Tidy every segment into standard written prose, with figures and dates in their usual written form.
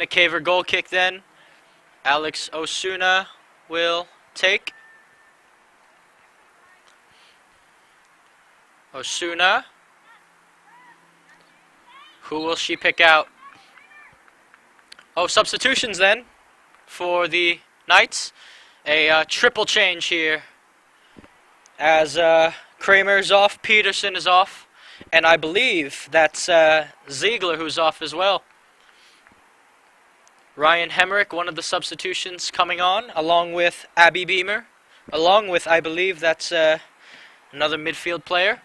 A Caver goal kick then. Alex Osuna will take. Osuna. Who will she pick out? Oh, substitutions then for the Knights. A triple change here. As Kramer's off, Peterson is off, and I believe that's Ziegler who's off as well. Ryan Hemrick, one of the substitutions coming on, along with Abby Beamer, along with, I believe that's another midfield player.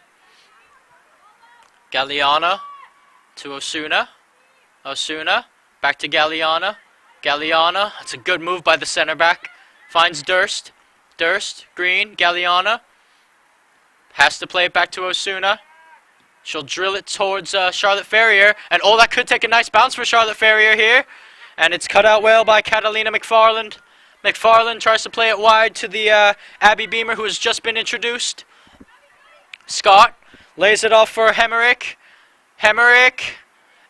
Galliana to Osuna. Osuna, back to Galliana. Galliana, that's a good move by the center back. Finds Durst. Durst, Green, Galliana. Has to play it back to Osuna. She'll drill it towards Charlotte Ferrier. And oh, that could take a nice bounce for Charlotte Ferrier here. And it's cut out well by Catalina McFarland. McFarland tries to play it wide to the Abby Beamer, who has just been introduced. Scott lays it off for Hemerick. Hemerick.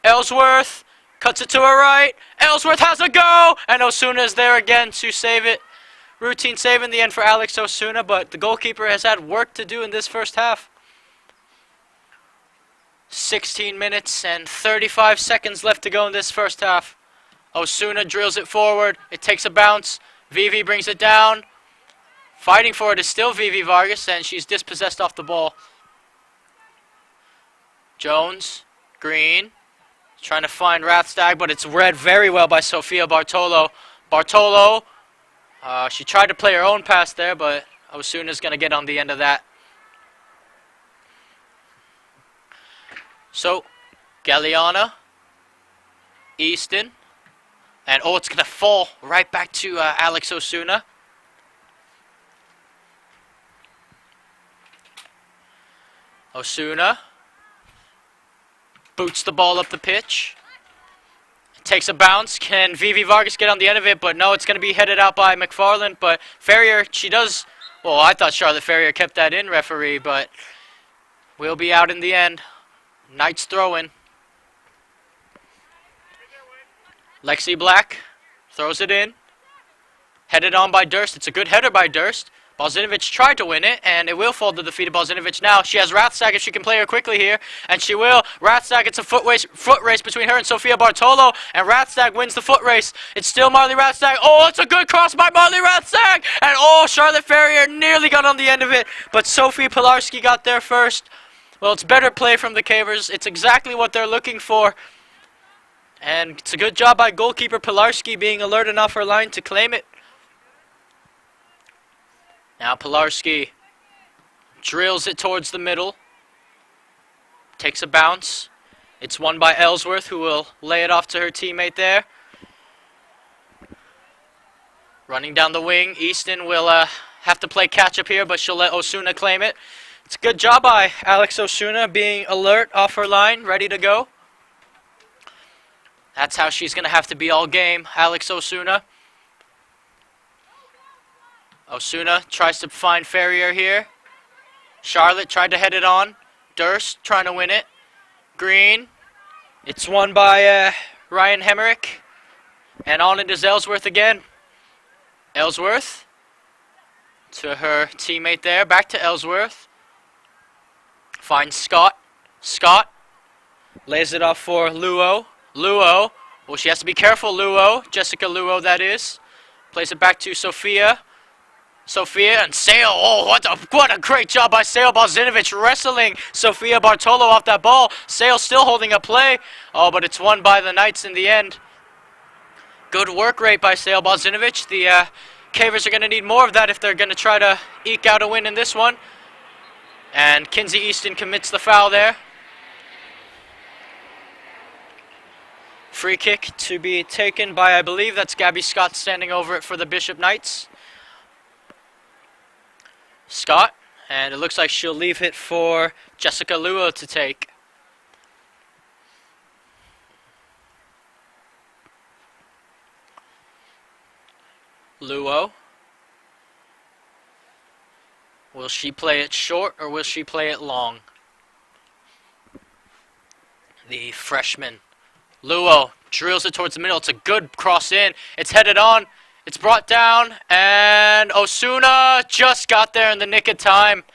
Ellsworth. Cuts it to her right. Ellsworth has a go. And Osuna is there again to save it. Routine save in the end for Alex Osuna, but the goalkeeper has had work to do in this first half. 16 minutes and 35 seconds left to go in this first half. Osuna drills it forward. It takes a bounce. Vivi brings it down. Fighting for it is still Vivi Vargas, and she's dispossessed off the ball. Jones, Green, trying to find Rathstag, but it's read very well by Sofia Bartolo. Bartolo. She tried to play her own pass there, but Osuna's going to get on the end of that. So, Galliana, Easton, and oh, it's going to fall right back to Alex Osuna. Osuna boots the ball up the pitch. Takes a bounce. Can Vivi Vargas get on the end of it? But no, it's going to be headed out by McFarland. But Ferrier, she does... Well, I thought Charlotte Ferrier kept that in, referee, but we'll be out in the end. Knights throw-in. Lexi Black throws it in. Headed on by Durst. It's a good header by Durst. Balzinovic tried to win it, and it will fall to the feet of Balzinovic now. She has Rathstag if she can play her quickly here, and she will. Rathstag, it's a foot race between her and Sofia Bartolo, and Rathstag wins the foot race. It's still Marley Rathstag. Oh, it's a good cross by Marley Rathstag, and oh, Charlotte Ferrier nearly got on the end of it, but Sophie Pilarski got there first. Well, it's better play from the Cavers. It's exactly what they're looking for, and it's a good job by goalkeeper Pilarski being alert enough her line to claim it. Now Pilarski drills it towards the middle. Takes a bounce. It's won by Ellsworth, who will lay it off to her teammate there. Running down the wing. Easton will have to play catch-up here, but she'll let Osuna claim it. It's a good job by Alex Osuna being alert off her line, ready to go. That's how she's going to have to be all game, Alex Osuna. Osuna tries to find Ferrier here. Charlotte tried to head it on. Durst trying to win it. Green. It's won by Ryan Hemerick. And on it is Ellsworth again. Ellsworth to her teammate there. Back to Ellsworth. Finds Scott. Scott lays it off for Luo. Luo. Well, she has to be careful, Luo. Jessica Luo, that is. Plays it back to Sophia. Sophia and Sale. Oh, what a great job by Sale Balzinovic wrestling Sofia Bartolo off that ball. Sale still holding up play. Oh, but it's won by the Knights in the end. Good work rate by Sale Balzinovic. The Cavers are going to need more of that if they're going to try to eke out a win in this one. And Kinsey Easton commits the foul there. Free kick to be taken by, I believe that's Gabby Scott standing over it for the Bishop Knights. Scott, and it looks like she'll leave it for Jessica Luo to take. Luo. Will she play it short or will she play it long? The freshman. Luo drills it towards the middle. It's a good cross in. It's headed on. It's brought down, and Osuna just got there in the nick of time.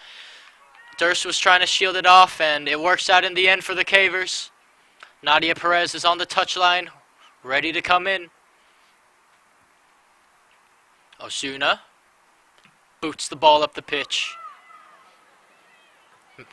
Durst was trying to shield it off, and it works out in the end for the Cavers. Nadia Perez is on the touchline, ready to come in. Osuna boots the ball up the pitch.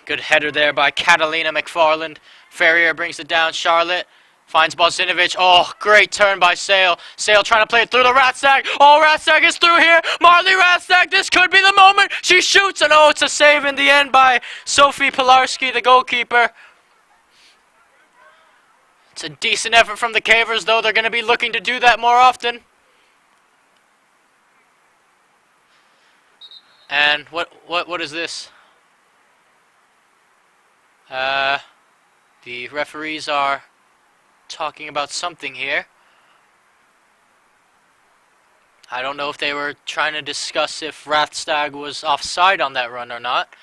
Good header there by Catalina McFarland. Ferrier brings it down. Charlotte finds Bozinovic. Oh, great turn by Sale. Sale trying to play it through the Ratstag. Oh, Ratstag is through here. Marley Ratstag, this could be the moment. She shoots, and oh, it's a save in the end by Sophie Pilarski, the goalkeeper. It's a decent effort from the Cavers, though. They're going to be looking to do that more often. And what is this? The referees are talking about something here. I don't know if they were trying to discuss if Rathstag was offside on that run or not.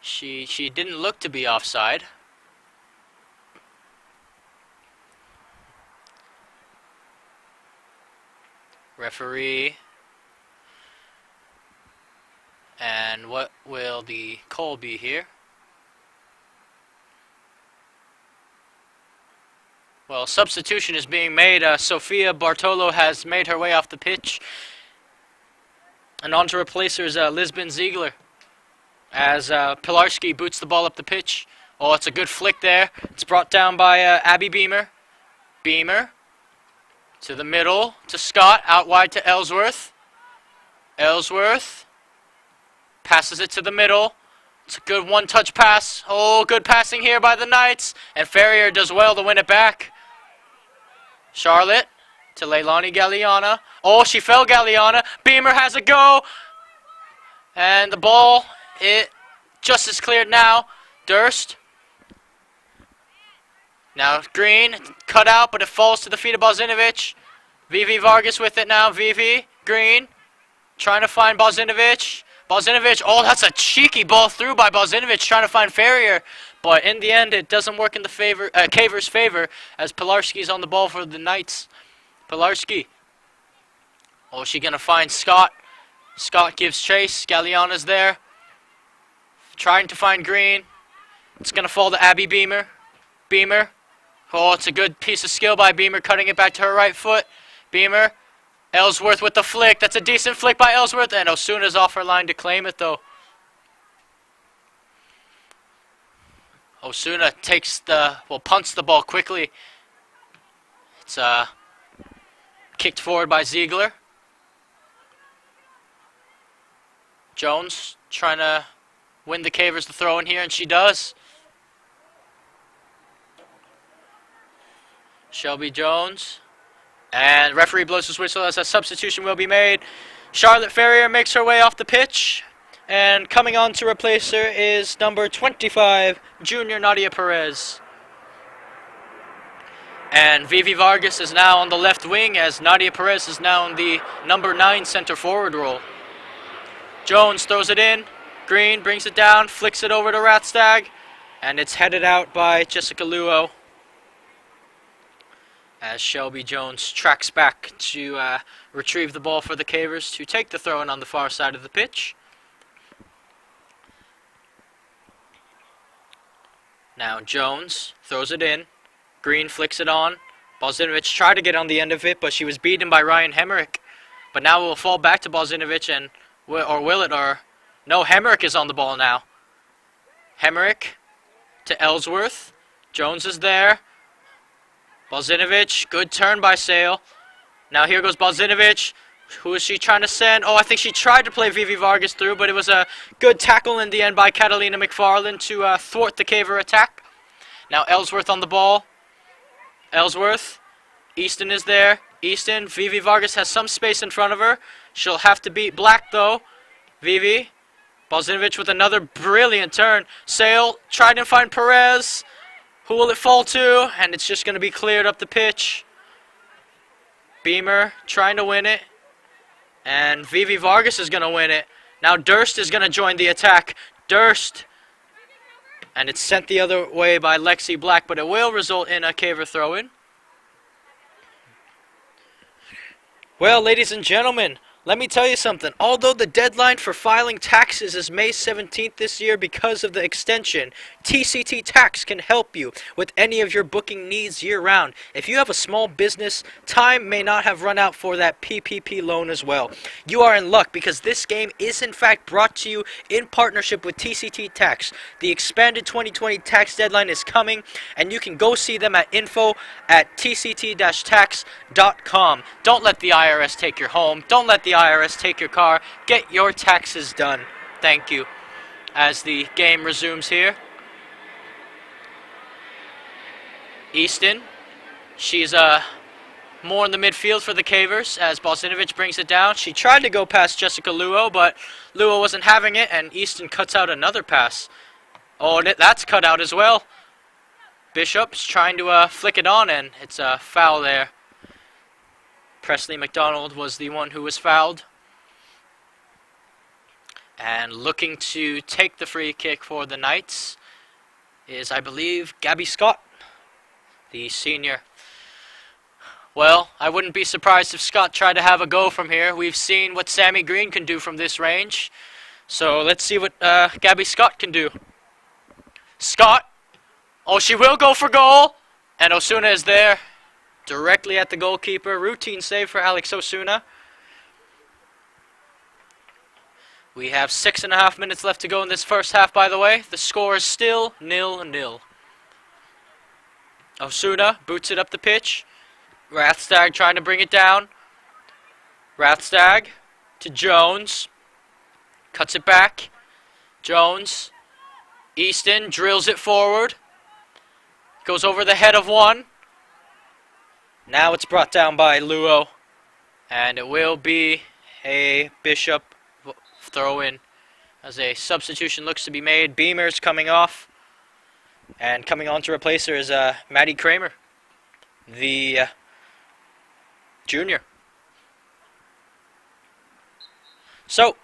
She didn't look to be offside. Referee. And what will the call be here? Well, substitution is being made. Sofia Bartolo has made her way off the pitch. And on to replace her is Lisbon Ziegler. As Pilarski boots the ball up the pitch. Oh, it's a good flick there. It's brought down by Abby Beamer. Beamer to the middle to Scott. Out wide to Ellsworth. Ellsworth passes it to the middle. It's a good one-touch pass. Oh, good passing here by the Knights. And Ferrier does well to win it back. Charlotte to Leilani Galliana. Oh, she fell, Galliana. Beamer has a go. And the ball, it just is cleared now. Durst. Now Green, cut out, but it falls to the feet of Bozinovic. Vivi Vargas with it now. Vivi, Green, trying to find Bozinovic. Bozinovic, oh, that's a cheeky ball through by Bozinovic, trying to find Ferrier. But in the end, it doesn't work in the Cavers' favor, as Pilarski's on the ball for the Knights. Pilarski. Oh, is she going to find Scott? Scott gives chase. Galliana's there. Trying to find Green. It's going to fall to Abby Beamer. Beamer. Oh, it's a good piece of skill by Beamer, cutting it back to her right foot. Beamer. Ellsworth with the flick. That's a decent flick by Ellsworth. And Osuna's off her line to claim it, though. Osuna punts the ball quickly. It's kicked forward by Ziegler. Jones trying to win the Cavers the throw in here, and she does. Shelby Jones. And referee blows his whistle as a substitution will be made. Charlotte Ferrier makes her way off the pitch. And coming on to replace her is number 25, Junior Nadia Perez. And Vivi Vargas is now on the left wing, as Nadia Perez is now in the number 9 center forward role. Jones throws it in. Green brings it down, flicks it over to Ratstag. And it's headed out by Jessica Luo, as Shelby Jones tracks back to retrieve the ball for the Cavers to take the throw-in on the far side of the pitch. Now Jones throws it in. Green flicks it on. Bozinovic tried to get on the end of it, but she was beaten by Ryan Hemerick. But now it will fall back to Bozinovic, and will it? No, Hemerick is on the ball now. Hemerick to Ellsworth. Jones is there. Bozinovic, good turn by Sale. Now here goes Bozinovic. Who is she trying to send? Oh, I think she tried to play Vivi Vargas through, but it was a good tackle in the end by Catalina McFarland to thwart the Caver attack. Now Ellsworth on the ball. Ellsworth. Easton is there. Easton. Vivi Vargas has some space in front of her. She'll have to beat Black, though. Vivi. Bozinovic with another brilliant turn. Sale trying to find Perez. Who will it fall to? And it's just going to be cleared up the pitch. Beamer trying to win it. And Vivi Vargas is going to win it. Now Durst is going to join the attack. Durst. And it's sent the other way by Lexi Black, but it will result in a Caver throw-in. Well, ladies and gentlemen, let me tell you something. Although the deadline for filing taxes is May 17th this year because of the extension, TCT Tax can help you with any of your booking needs year-round. If you have a small business, time may not have run out for that PPP loan as well. You are in luck because this game is in fact brought to you in partnership with TCT Tax. The expanded 2020 tax deadline is coming, and you can go see them at info@tct-tax.com. Don't let the IRS take your home. Don't let the IRS take your car. Get your taxes done. Thank you. As the game resumes here. Easton. She's more in the midfield for the Cavers as Balzinovich brings it down. She tried to go past Jessica Luo, but Luo wasn't having it, and Easton cuts out another pass. Oh, and that's cut out as well. Bishop's trying to flick it on, and it's a foul there. Presley McDonald was the one who was fouled. And looking to take the free kick for the Knights is, I believe, Gabby Scott, the senior. Well, I wouldn't be surprised if Scott tried to have a go from here. We've seen what Sammy Green can do from this range. So let's see what Gabby Scott can do. Scott. Oh, she will go for goal. And Osuna is there. Directly at the goalkeeper. Routine save for Alex Osuna. We have 6.5 minutes left to go in this first half, by the way. The score is still 0-0. Osuna boots it up the pitch. Rathstag trying to bring it down. Rathstag to Jones. Cuts it back. Jones. Easton drills it forward. Goes over the head of one. Now it's brought down by Luo. And it will be a Bishop throw-in as a substitution looks to be made. Beamer's coming off. And coming on to replace her is Maddie Kramer, the junior. So,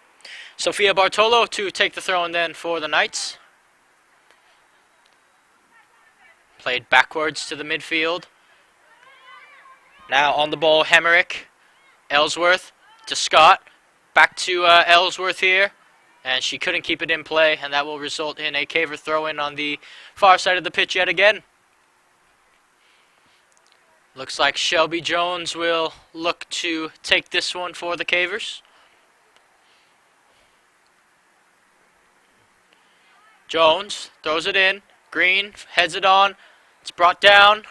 Sophia Bartolo to take the throw-in then for the Knights. Played backwards to the midfield. Now on the ball, Hemerick. Ellsworth to Scott. Back to Ellsworth here. And she couldn't keep it in play, and that will result in a Caver throw-in on the far side of the pitch yet again. Looks like Shelby Jones will look to take this one for the Cavers. Jones throws it in. Green heads it on. It's brought down.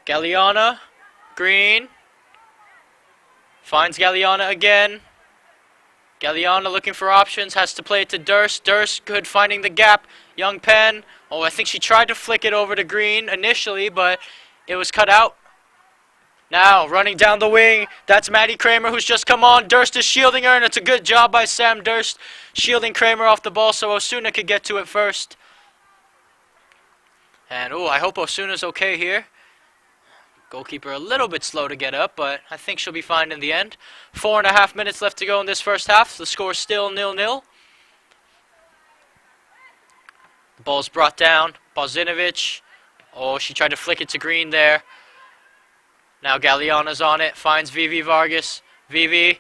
Galliana. Green. Finds Galliana again. Galliana looking for options. Has to play it to Durst. Durst good finding the gap. Young Penn. Oh, I think she tried to flick it over to Green initially, but it was cut out. Now, running down the wing. That's Maddie Kramer who's just come on. Durst is shielding her, and it's a good job by Sam Durst shielding Kramer off the ball so Osuna could get to it first. And, I hope Osuna's okay here. Goalkeeper a little bit slow to get up, but I think she'll be fine in the end. 4.5 minutes left to go in this first half. The score's still 0-0. The ball's brought down. Balzinovich. Oh, she tried to flick it to Green there. Now Galliana's on it. Finds Vivi Vargas. Vivi.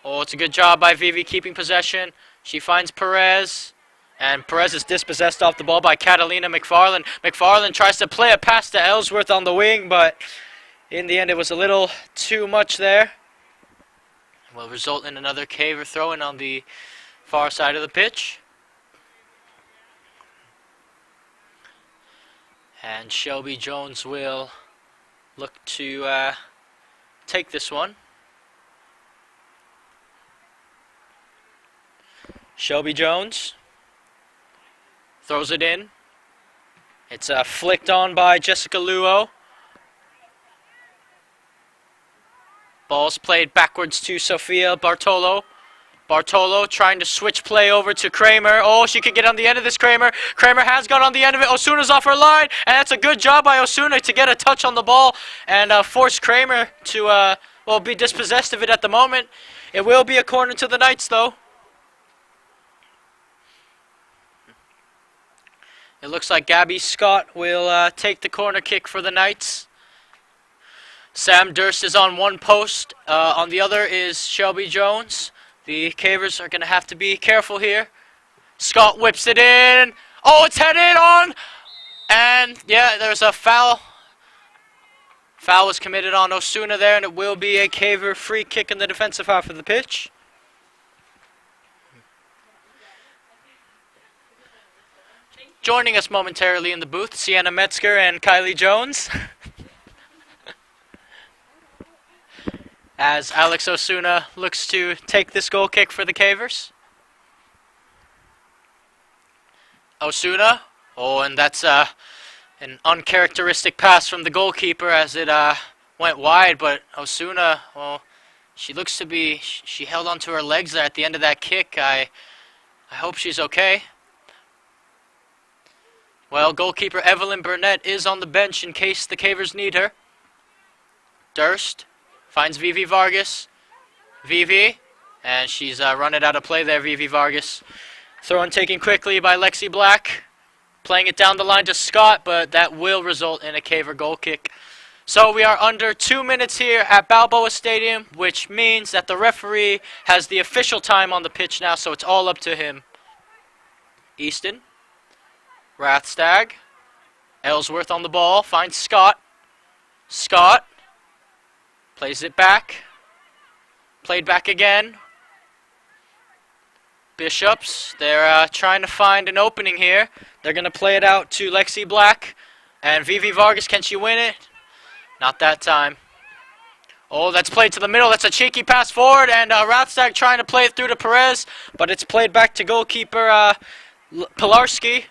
Oh, it's a good job by Vivi keeping possession. She finds Perez. And Perez is dispossessed off the ball by Catalina McFarland. McFarland tries to play a pass to Ellsworth on the wing, but in the end it was a little too much there. Will result in another Caver throw-in on the far side of the pitch. And Shelby Jones will look to take this one. Shelby Jones throws it in. It's flicked on by Jessica Luo. Ball's played backwards to Sophia Bartolo. Bartolo trying to switch play over to Kramer. Oh, she could get on the end of this, Kramer. Kramer has got on the end of it. Osuna's off her line. And that's a good job by Osuna to get a touch on the ball and force Kramer to, be dispossessed of it at the moment. It will be a corner to the Knights, though. It looks like Gabby Scott will take the corner kick for the Knights. Sam Durst is on one post. On the other is Shelby Jones. The Cavers are going to have to be careful here. Scott whips it in. Oh, it's headed on. And, yeah, there's a foul. Foul was committed on Osuna there, and it will be a Caver free kick in the defensive half of the pitch. Joining us momentarily in the booth, Sienna Metzger and Kylie Jones. As Alex Osuna looks to take this goal kick for the Cavers. Osuna. Oh, and that's an uncharacteristic pass from the goalkeeper as it went wide. But Osuna, well, she looks to be, she held onto her legs there at the end of that kick. I hope she's okay. Well, goalkeeper Evelyn Burnett is on the bench in case the Cavers need her. Durst finds Vivi Vargas. Vivi, and she's run it out of play there, Vivi Vargas. Throw in taken quickly by Lexi Black. Playing it down the line to Scott, but that will result in a Caver goal kick. So we are under 2 minutes here at Balboa Stadium, which means that the referee has the official time on the pitch now, so it's all up to him. Easton. Rathstag. Ellsworth on the ball. Finds Scott. Scott. Plays it back. Played back again. Bishops. They're trying to find an opening here. They're going to play it out to Lexi Black. And Vivi Vargas, can she win it? Not that time. Oh, that's played to the middle. That's a cheeky pass forward. And Rathstag trying to play it through to Perez. But it's played back to goalkeeper Pilarski.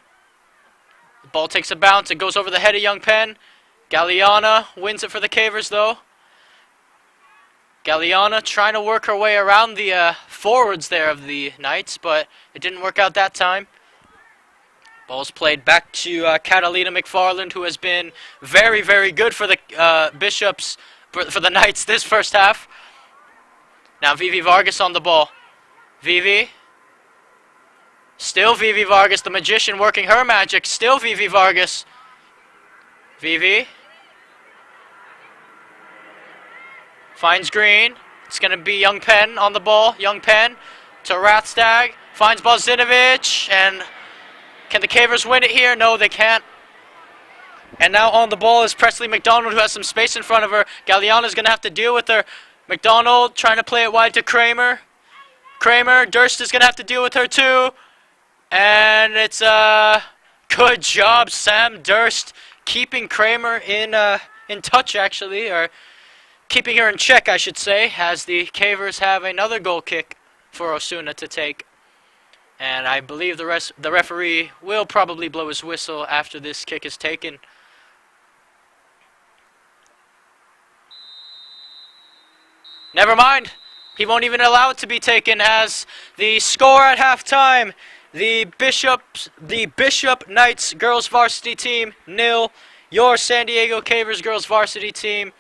The ball takes a bounce. It goes over the head of Young Penn. Galliana wins it for the Cavers, though. Galliana trying to work her way around the forwards there of the Knights, but it didn't work out that time. Ball's played back to Catalina McFarland, who has been very, very good for the Bishops, for the Knights this first half. Now Vivi Vargas on the ball. Vivi. Still Vivi Vargas, the magician working her magic. Still Vivi Vargas. Vivi. Finds Green. It's going to be Young Penn on the ball. Young Penn to Rathstag. Finds Bozinovic. And can the Cavers win it here? No, they can't. And now on the ball is Presley McDonald, who has some space in front of her. Galliana's going to have to deal with her. McDonald trying to play it wide to Kramer. Kramer. Durst is going to have to deal with her too. And it's good job, Sam Durst, keeping Kramer in touch, actually, or keeping her in check, I should say, as the Cavers have another goal kick for Osuna to take. And I believe the referee will probably blow his whistle after this kick is taken. Never mind. He won't even allow it to be taken, as the score at halftime, the Bishop Knights girls varsity team 0, your San Diego Cavers girls varsity team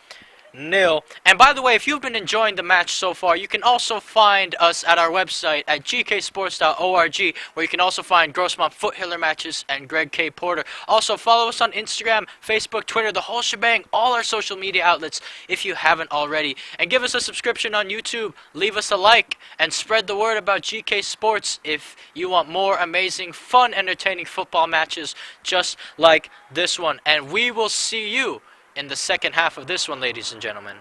0. And by the way, if you've been enjoying the match so far, you can also find us at our website at gksports.org, where you can also find Grossmont Foothiller matches and Greg K. Porter. Also, follow us on Instagram, Facebook, Twitter, the whole shebang, all our social media outlets if you haven't already. And give us a subscription on YouTube, leave us a like, and spread the word about GK Sports if you want more amazing, fun, entertaining football matches just like this one. And we will see you in the second half of this one, ladies and gentlemen.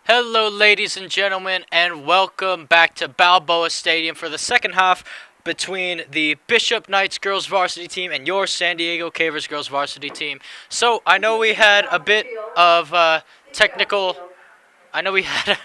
Hello, ladies and gentlemen, and welcome back to Balboa Stadium for the second half between the Bishop Knights girls varsity team and your San Diego Cavers girls varsity team. So I know we had a bit of technical. I know we had.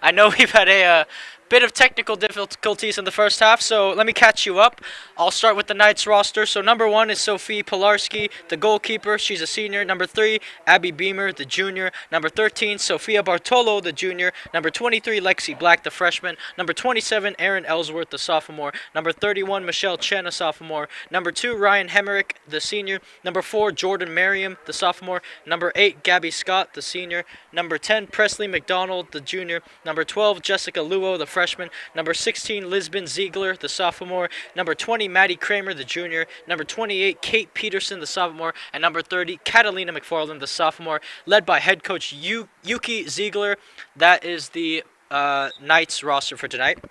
I know we've had a bit of technical difficulties in the first half, so let me catch you up. I'll start with the Knights roster. So number 1 is Sophie Pilarski, the goalkeeper. She's a senior. Number 3, Abby Beamer, the junior. Number 13, Sophia Bartolo, the junior. Number 23, Lexi Black, the freshman. Number 27, Erin Ellsworth, the sophomore. Number 31, Michelle Chen, a sophomore. Number 2, Ryan Hemmerich, the senior. Number 4, Jordan Merriam, the sophomore. Number 8, Gabby Scott, the senior. Number 10, Presley McDonald, the junior. Number 12, Jessica Luo, the freshman. Number 16, Lisbon Ziegler, the sophomore. Number 20, Maddie Kramer, the junior. Number 28, Kate Peterson, the sophomore. And number 30, Catalina McFarland, the sophomore, led by head coach Yuki Ziegler. That is the Knights roster for tonight.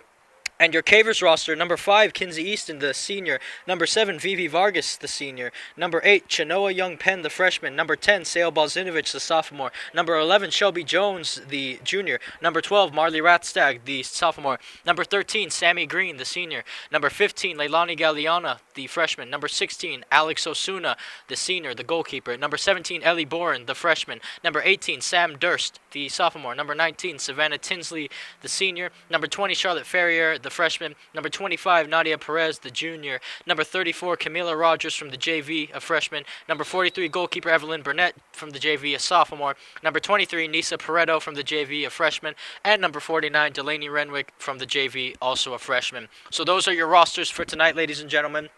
And your Cavers roster, number 5, Kinsey Easton, the senior. Number 7, Vivi Vargas, the senior. Number 8, Chenoa Young Penn, the freshman. Number 10, Sale Balzinovich, the sophomore. Number 11, Shelby Jones, the junior. Number 12, Marley Rathstag, the sophomore. Number 13, Sammy Green, the senior. Number 15, Leilani Galliana, the freshman. Number 16, Alex Osuna, the senior, the goalkeeper. Number 17, Ellie Boren, the freshman. Number 18, Sam Durst, the sophomore. Number 19, Savannah Tinsley, the senior. Number 20, Charlotte Ferrier, the freshman. Number 25, Nadia Perez, the junior. Number 34, Camila Rogers from the JV, a freshman. Number 43, goalkeeper Evelyn Burnett from the JV, a sophomore. Number 23, Nisa Pareto from the JV, a freshman. And number 49, Delaney Renwick from the JV, also a freshman. So those are your rosters for tonight, ladies and gentlemen.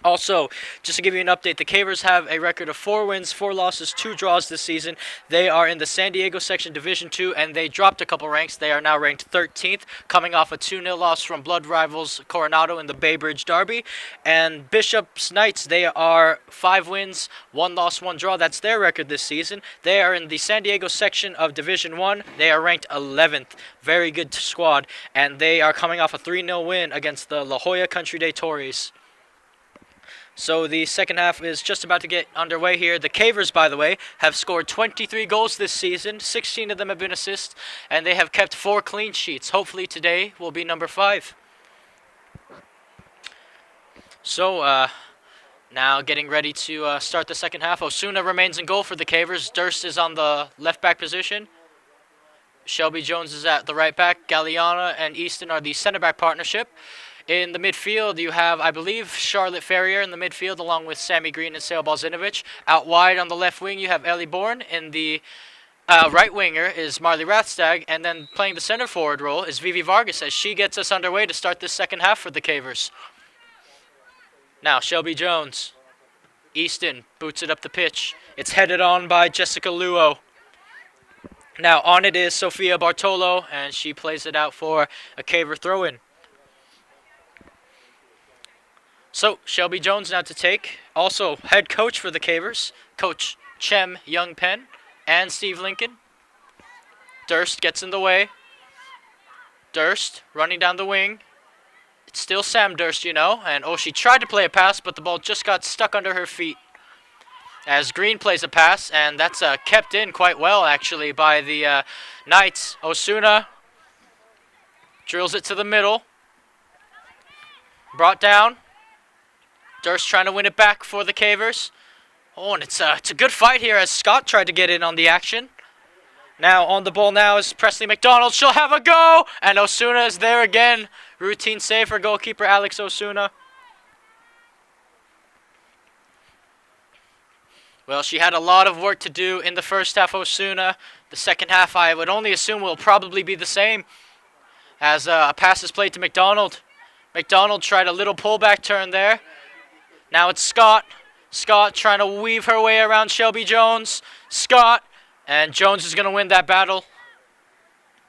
Also, just to give you an update, the Cavers have a record of 4 wins, 4 losses, 2 draws this season. They are in the San Diego Section Division 2, and they dropped a couple ranks. They are now ranked 13th, coming off a 2-0 loss from blood rivals Coronado in the Bay Bridge Derby. And Bishop's Knights, they are 5 wins, 1 loss, 1 draw. That's their record this season. They are in the San Diego Section of Division 1. They are ranked 11th. Very good squad, and they are coming off a 3-0 win against the La Jolla Country Day Tories. So the second half is just about to get underway here. The Cavers, by the way, have scored 23 goals this season. 16 of them have been assists, and they have kept 4 clean sheets. Hopefully today will be number 5. So now getting ready to start the second half. Osuna remains in goal for the Cavers. Durst is on the left back position. Shelby Jones is at the right back. Galliana and Easton are the center back partnership. In the midfield, you have, I believe, Charlotte Ferrier in the midfield, along with Sammy Green and Sale Balzinovich. Out wide on the left wing, you have Ellie Bourne. In the right winger is Marley Rathstag. And then playing the center forward role is Vivi Vargas, as she gets us underway to start this second half for the Cavers. Now, Shelby Jones. Easton boots it up the pitch. It's headed on by Jessica Luo. Now, on it is Sophia Bartolo, and she plays it out for a Caver throw-in. So, Shelby Jones now to take. Also, head coach for the Cavers, Coach Chem Young Penn and Steve Lincoln. Durst gets in the way. Durst running down the wing. It's still Sam Durst, you know. And, she tried to play a pass, but the ball just got stuck under her feet. As Green plays a pass, and that's kept in quite well, actually, by the Knights. Osuna drills it to the middle. Brought down. Durst trying to win it back for the Cavers. And it's a good fight here as Scott tried to get in on the action. Now on the ball now is Presley McDonald. She'll have a go! And Osuna is there again. Routine save for goalkeeper Alex Osuna. Well, she had a lot of work to do in the first half, Osuna. The second half, I would only assume, will probably be the same. As a pass is played to McDonald. McDonald tried a little pullback turn there. Now it's Scott. Scott trying to weave her way around Shelby Jones. Scott. And Jones is going to win that battle.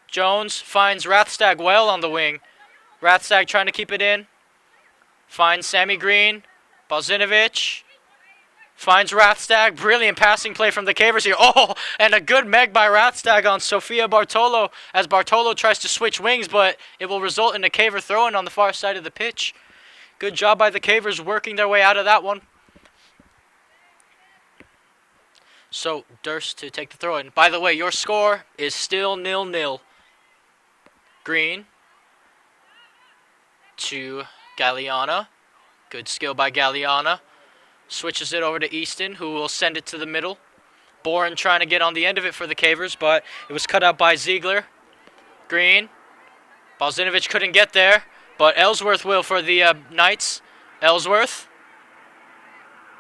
Jones finds Rathstag well on the wing. Rathstag trying to keep it in. Finds Sammy Green. Balzinovich. Finds Rathstag. Brilliant passing play from the Cavers here. And a good meg by Rathstag on Sophia Bartolo. As Bartolo tries to switch wings, but it will result in a Caver throw-in on the far side of the pitch. Good job by the Cavers working their way out of that one. So Durst to take the throw in. By the way, your score is still 0-0. Green to Galliana. Good skill by Galliana. Switches it over to Easton, who will send it to the middle. Boren trying to get on the end of it for the Cavers, but it was cut out by Ziegler. Green. Balzinovich couldn't get there, but Ellsworth will for the Knights. Ellsworth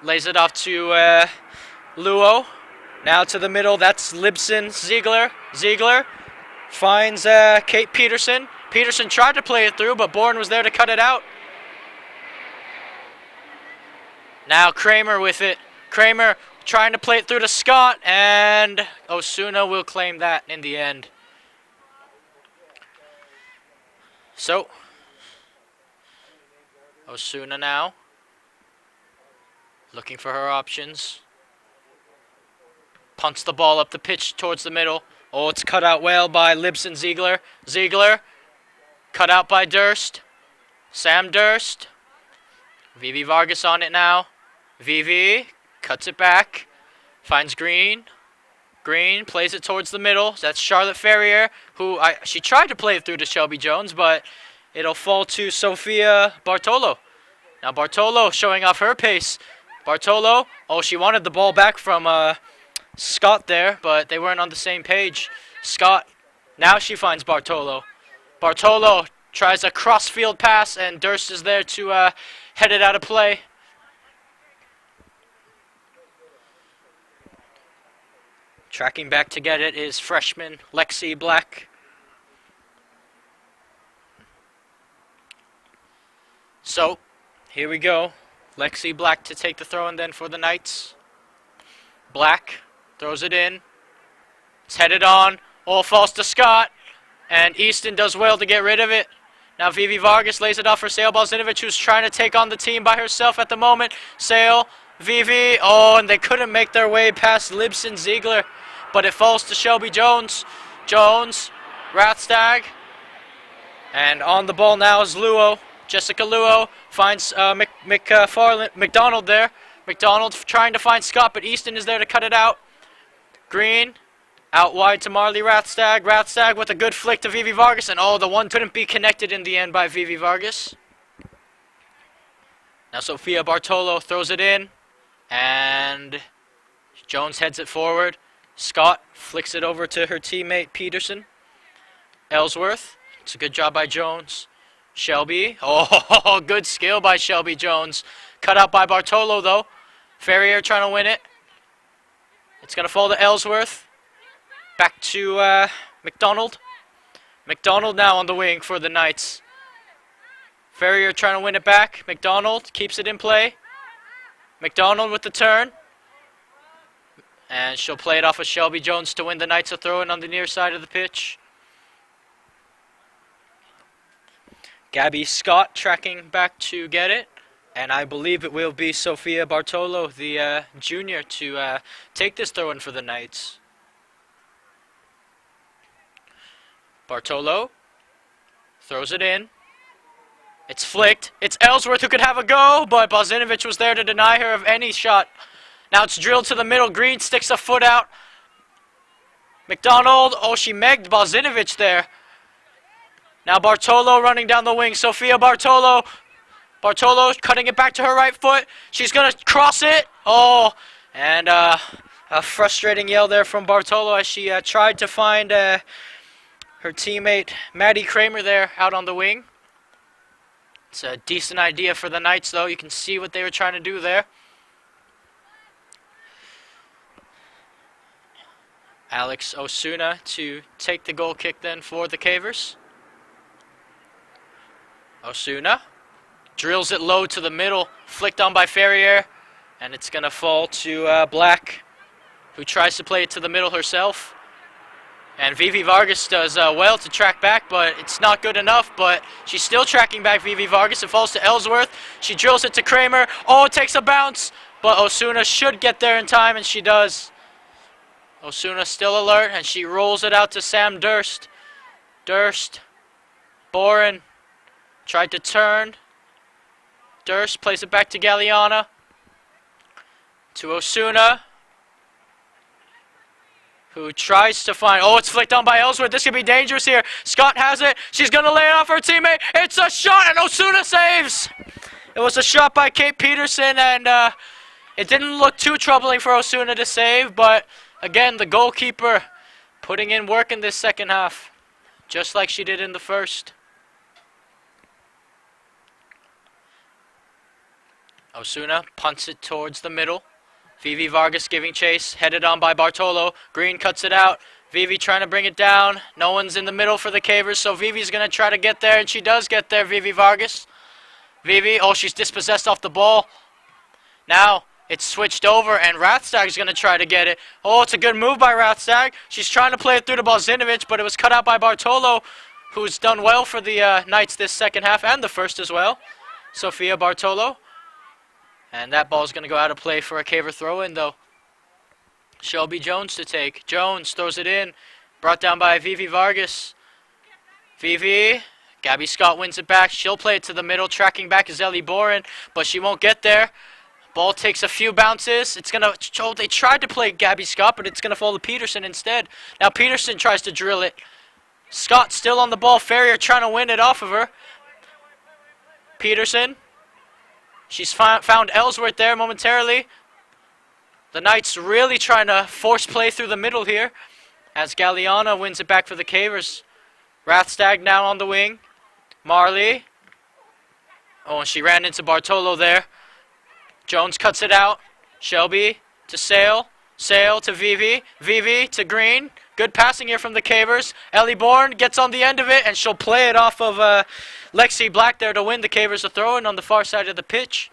lays it off to Luo. Now to the middle, that's Libson. Ziegler finds Kate Peterson. Peterson tried to play it through, but Boren was there to cut it out. Now Kramer with it. Kramer trying to play it through to Scott, and Osuna will claim that in the end. So, Osuna now looking for her options. Punts the ball up the pitch towards the middle. Oh, it's cut out well by Libson Ziegler. Ziegler cut out by Durst. Sam Durst. Vivi Vargas on it now. Vivi cuts it back. Finds Green. Green plays it towards the middle. That's Charlotte Ferrier, who she tried to play it through to Shelby Jones, but it'll fall to Sofia Bartolo. Now Bartolo showing off her pace. Bartolo, oh, she wanted the ball back from Scott there, but they weren't on the same page. Scott, now she finds Bartolo. Bartolo tries a cross-field pass, and Durst is there to head it out of play. Tracking back to get it is freshman Lexi Black. So, here we go. Lexi Black to take the throw-in then for the Knights. Black throws it in. It's headed on. All falls to Scott. And Easton does well to get rid of it. Now Vivi Vargas lays it off for Sale Balzinovich, who's trying to take on the team by herself at the moment. Sale, Vivi, oh, and they couldn't make their way past Libson Ziegler. But it falls to Shelby Jones. Jones, Rathstag. And on the ball now is Luo. Jessica Luo finds McDonald there. McDonald trying to find Scott, but Easton is there to cut it out. Green, out wide to Marley Rathstag. Rathstag with a good flick to Vivi Vargas. And oh, the one couldn't be connected in the end by Vivi Vargas. Now Sofia Bartolo throws it in. And Jones heads it forward. Scott flicks it over to her teammate Peterson. Ellsworth. It's a good job by Jones. Shelby. Oh, good skill by Shelby Jones. Cut out by Bartolo, though. Ferrier trying to win it. It's going to fall to Ellsworth. Back to McDonald. McDonald now on the wing for the Knights. Ferrier trying to win it back. McDonald keeps it in play. McDonald with the turn. And she'll play it off of Shelby Jones to win the Knights a throw-in on the near side of the pitch. Gabby Scott tracking back to get it. And I believe it will be Sofia Bartolo, the junior, to take this throw-in for the Knights. Bartolo throws it in. It's flicked. It's Ellsworth who could have a go, but Balzinovich was there to deny her of any shot. Now it's drilled to the middle. Green sticks a foot out. McDonald. Oh, she megged Balzinovich there. Now Bartolo running down the wing. Sofia Bartolo. Bartolo cutting it back to her right foot. She's going to cross it. Oh, and a frustrating yell there from Bartolo as she tried to find her teammate Maddie Kramer there out on the wing. It's a decent idea for the Knights, though. You can see what they were trying to do there. Alex Osuna to take the goal kick then for the Cavers. Osuna drills it low to the middle, flicked on by Ferrier, and it's going to fall to Black, who tries to play it to the middle herself. And Vivi Vargas does well to track back, but it's not good enough. But she's still tracking back Vivi Vargas. It falls to Ellsworth. She drills it to Kramer. Oh, it takes a bounce. But Osuna should get there in time, and she does. Osuna still alert, and she rolls it out to Sam Durst. Durst. Boren. Tried to turn. Durst plays it back to Galliana. To Osuna. who tries to find... Oh, it's flicked on by Ellsworth. This could be dangerous here. Scott has it. She's going to lay it off her teammate. It's a shot, and Osuna saves. It was a shot by Kate Peterson, and it didn't look too troubling for Osuna to save, but again, the goalkeeper putting in work in this second half, just like she did in the first. Osuna punts it towards the middle. Vivi Vargas giving chase, headed on by Bartolo. Green cuts it out. Vivi trying to bring it down. No one's in the middle for the Cavers, so Vivi's going to try to get there, and she does get there, Vivi Vargas. Vivi, oh, she's dispossessed off the ball. Now, it's switched over, and Rathstag's going to try to get it. Oh, it's a good move by Rathstag. She's trying to play it through to Balzinovich, but it was cut out by Bartolo, who's done well for the Knights this second half, and the first as well. Sofia Bartolo. And that ball's going to go out of play for a Caver throw-in, though. Shelby Jones to take. Jones throws it in. Brought down by Vivi Vargas. Vivi. Gabby Scott wins it back. She'll play it to the middle. Tracking back is Ellie Boren, but she won't get there. Ball takes a few bounces. It's going to... Oh, they tried to play Gabby Scott, but it's going to fall to Peterson instead. Now Peterson tries to drill it. Scott still on the ball. Ferrier trying to win it off of her. Peterson. She's found Ellsworth there momentarily. The Knights really trying to force play through the middle here, as Galliana wins it back for the Cavers. Rathstag now on the wing. Marley. Oh, and she ran into Bartolo there. Jones cuts it out. Shelby to Sale. Sale to Vivi. Vivi to Green. Good passing here from the Cavers. Ellie Bourne gets on the end of it, and she'll play it off of Lexi Black there to win the Cavers a throw-in on the far side of the pitch.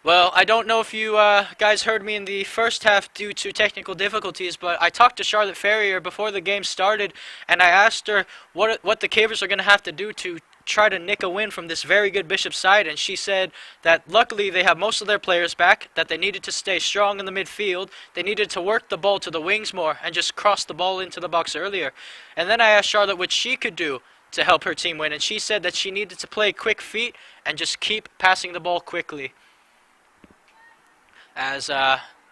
Well, I don't know if you guys heard me in the first half due to technical difficulties, but I talked to Charlotte Ferrier before the game started, and I asked her what the Cavers are going to have to do to try to nick a win from this very good Bishop side, and she said that luckily they have most of their players back, that they needed to stay strong in the midfield, they needed to work the ball to the wings more, and just cross the ball into the box earlier. And then I asked Charlotte what she could do to help her team win, and she said that she needed to play quick feet and just keep passing the ball quickly. As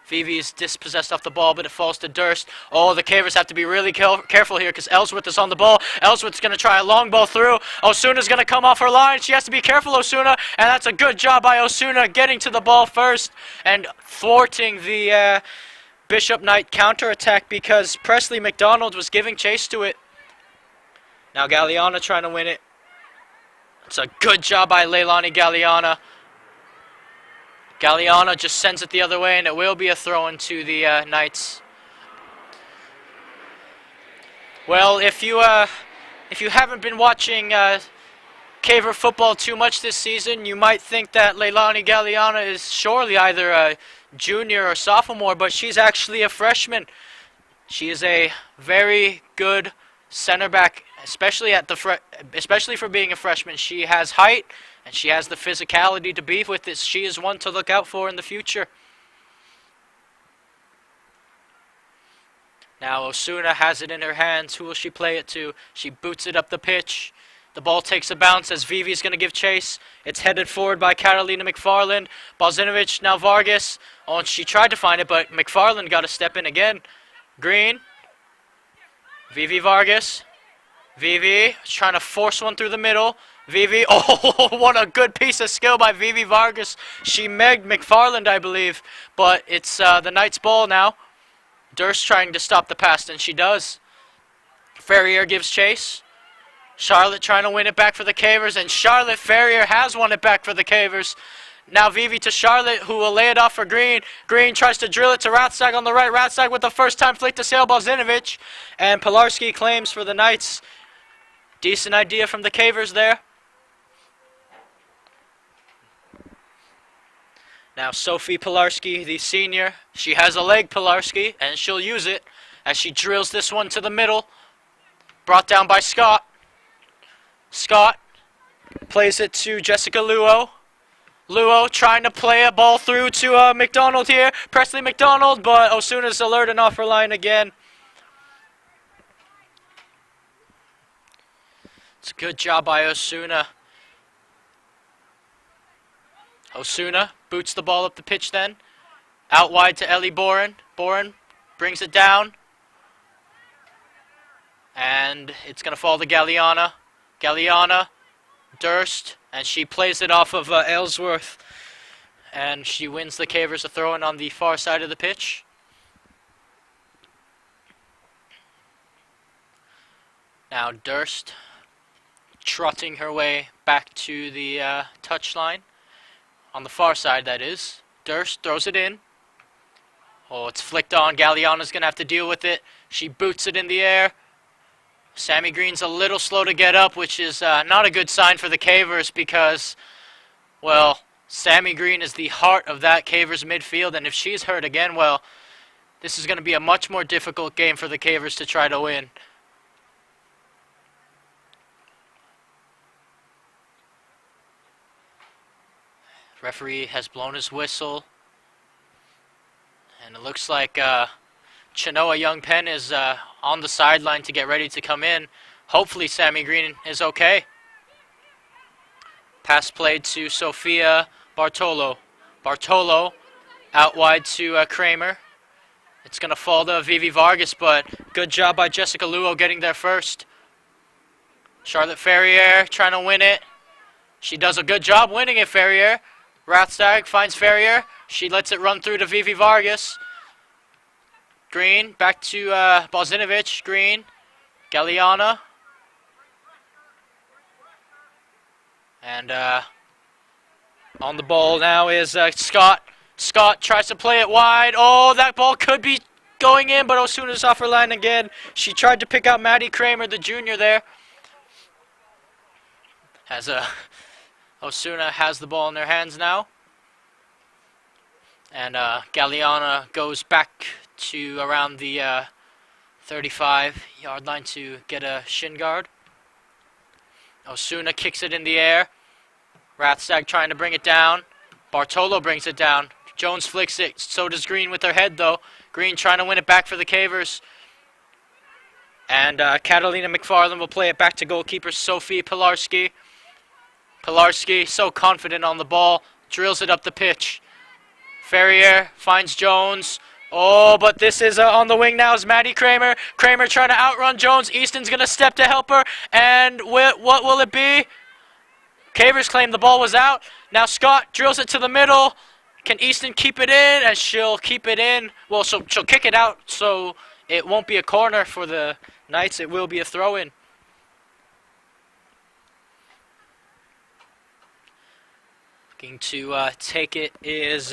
Vivi's dispossessed off the ball, but it falls to Durst. Oh, the Cavers have to be really careful here because Ellsworth is on the ball. Ellsworth's going to try a long ball through. Osuna's going to come off her line. She has to be careful, Osuna, and that's a good job by Osuna getting to the ball first and thwarting the Bishop Knight counterattack because Presley McDonald was giving chase to it. Now Galliana trying to win it. It's a good job by Leilani Galliana. Galliana just sends it the other way, and it will be a throw-in to the Knights. Well, if you haven't been watching Caver football too much this season, you might think that Leilani Galliana is surely either a junior or sophomore, but she's actually a freshman. She is a very good center back, especially for being a freshman. She has height. And she has the physicality to be with this. She is one to look out for in the future. Now Osuna has it in her hands. Who will she play it to? She boots it up the pitch. The ball takes a bounce as Vivi's going to give chase. It's headed forward by Carolina McFarland. Balzinovich, now Vargas. Oh, and she tried to find it, but McFarland got to step in again. Green. Vivi Vargas. Vivi trying to force one through the middle. Vivi, oh, what a good piece of skill by Vivi Vargas. She megged McFarland, I believe. But it's the Knights' ball now. Durst trying to stop the pass, and she does. Ferrier gives chase. Charlotte trying to win it back for the Cavers, and Charlotte Ferrier has won it back for the Cavers. Now Vivi to Charlotte, who will lay it off for Green. Green tries to drill it to Rathstag on the right. Rathstag with the first time flick to Sale Balzinovich. And Pilarski claims for the Knights. Decent idea from the Cavers there. Now Sophie Pilarski, the senior, she has a leg, Pilarski, and she'll use it as she drills this one to the middle. Brought down by Scott. Scott plays it to Jessica Luo. Luo trying to play a ball through to McDonald here. Presley McDonald, but Osuna's alerting off her line again. It's a good job by Osuna. Osuna boots the ball up the pitch then. Out wide to Ellie Boren. Boren brings it down. And it's going to fall to Galliana. Galliana, Durst, and she plays it off of Ellsworth. And she wins the Cavers a throw-in on the far side of the pitch. Now Durst trotting her way back to the touchline. On the far side, that is. Durst throws it in. Oh, it's flicked on. Galliana's going to have to deal with it. She boots it in the air. Sammy Green's a little slow to get up, which is not a good sign for the Cavers because, well, Sammy Green is the heart of that Cavers midfield, and if she's hurt again, well, this is going to be a much more difficult game for the Cavers to try to win. Referee has blown his whistle, and it looks like Chenoa Young Penn is on the sideline to get ready to come in. Hopefully Sammy Green is okay. Pass played to Sophia Bartolo. Bartolo out wide to Kramer. It's going to fall to Vivi Vargas, but good job by Jessica Luo getting there first. Charlotte Ferrier trying to win it. She does a good job winning it, Ferrier. Rathstag finds Ferrier. She lets it run through to Vivi Vargas. Green, back to Bozinovic. Green, Galliana. And on the ball now is Scott. Scott tries to play it wide. Oh, that ball could be going in, but Osuna's off her line again. She tried to pick out Maddie Kramer, the junior there. Osuna has the ball in their hands now. And Galliana goes back to around the 35-yard line to get a shin guard. Osuna kicks it in the air. Rathstag trying to bring it down. Bartolo brings it down. Jones flicks it. So does Green with her head, though. Green trying to win it back for the Cavers. And Catalina McFarland will play it back to goalkeeper Sophie Pilarski. Pilarski, so confident on the ball, drills it up the pitch. Ferrier finds Jones. Oh, but this is on the wing now is Maddie Kramer. Kramer trying to outrun Jones. Easton's going to step to help her. And what will it be? Cavers claim the ball was out. Now Scott drills it to the middle. Can Easton keep it in? And she'll keep it in. Well, she'll kick it out, so it won't be a corner for the Knights. It will be a throw-in. Looking to take it is,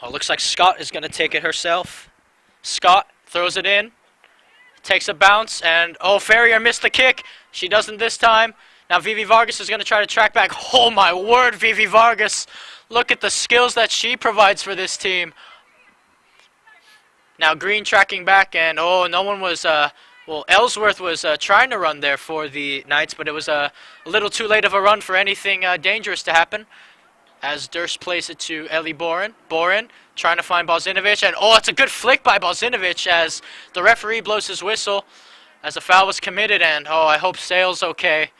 looks like Scott is going to take it herself. Scott throws it in, takes a bounce, and, Ferrier missed the kick. She doesn't this time. Now Vivi Vargas is going to try to track back. Oh, my word, Vivi Vargas. Look at the skills that she provides for this team. Now Green tracking back, and, no one was... Ellsworth was trying to run there for the Knights, but it was a little too late of a run for anything dangerous to happen. As Durst plays it to Ellie Boren. Boren trying to find Bozinovic, and it's a good flick by Bozinovic as the referee blows his whistle as a foul was committed, and I hope Sale's okay.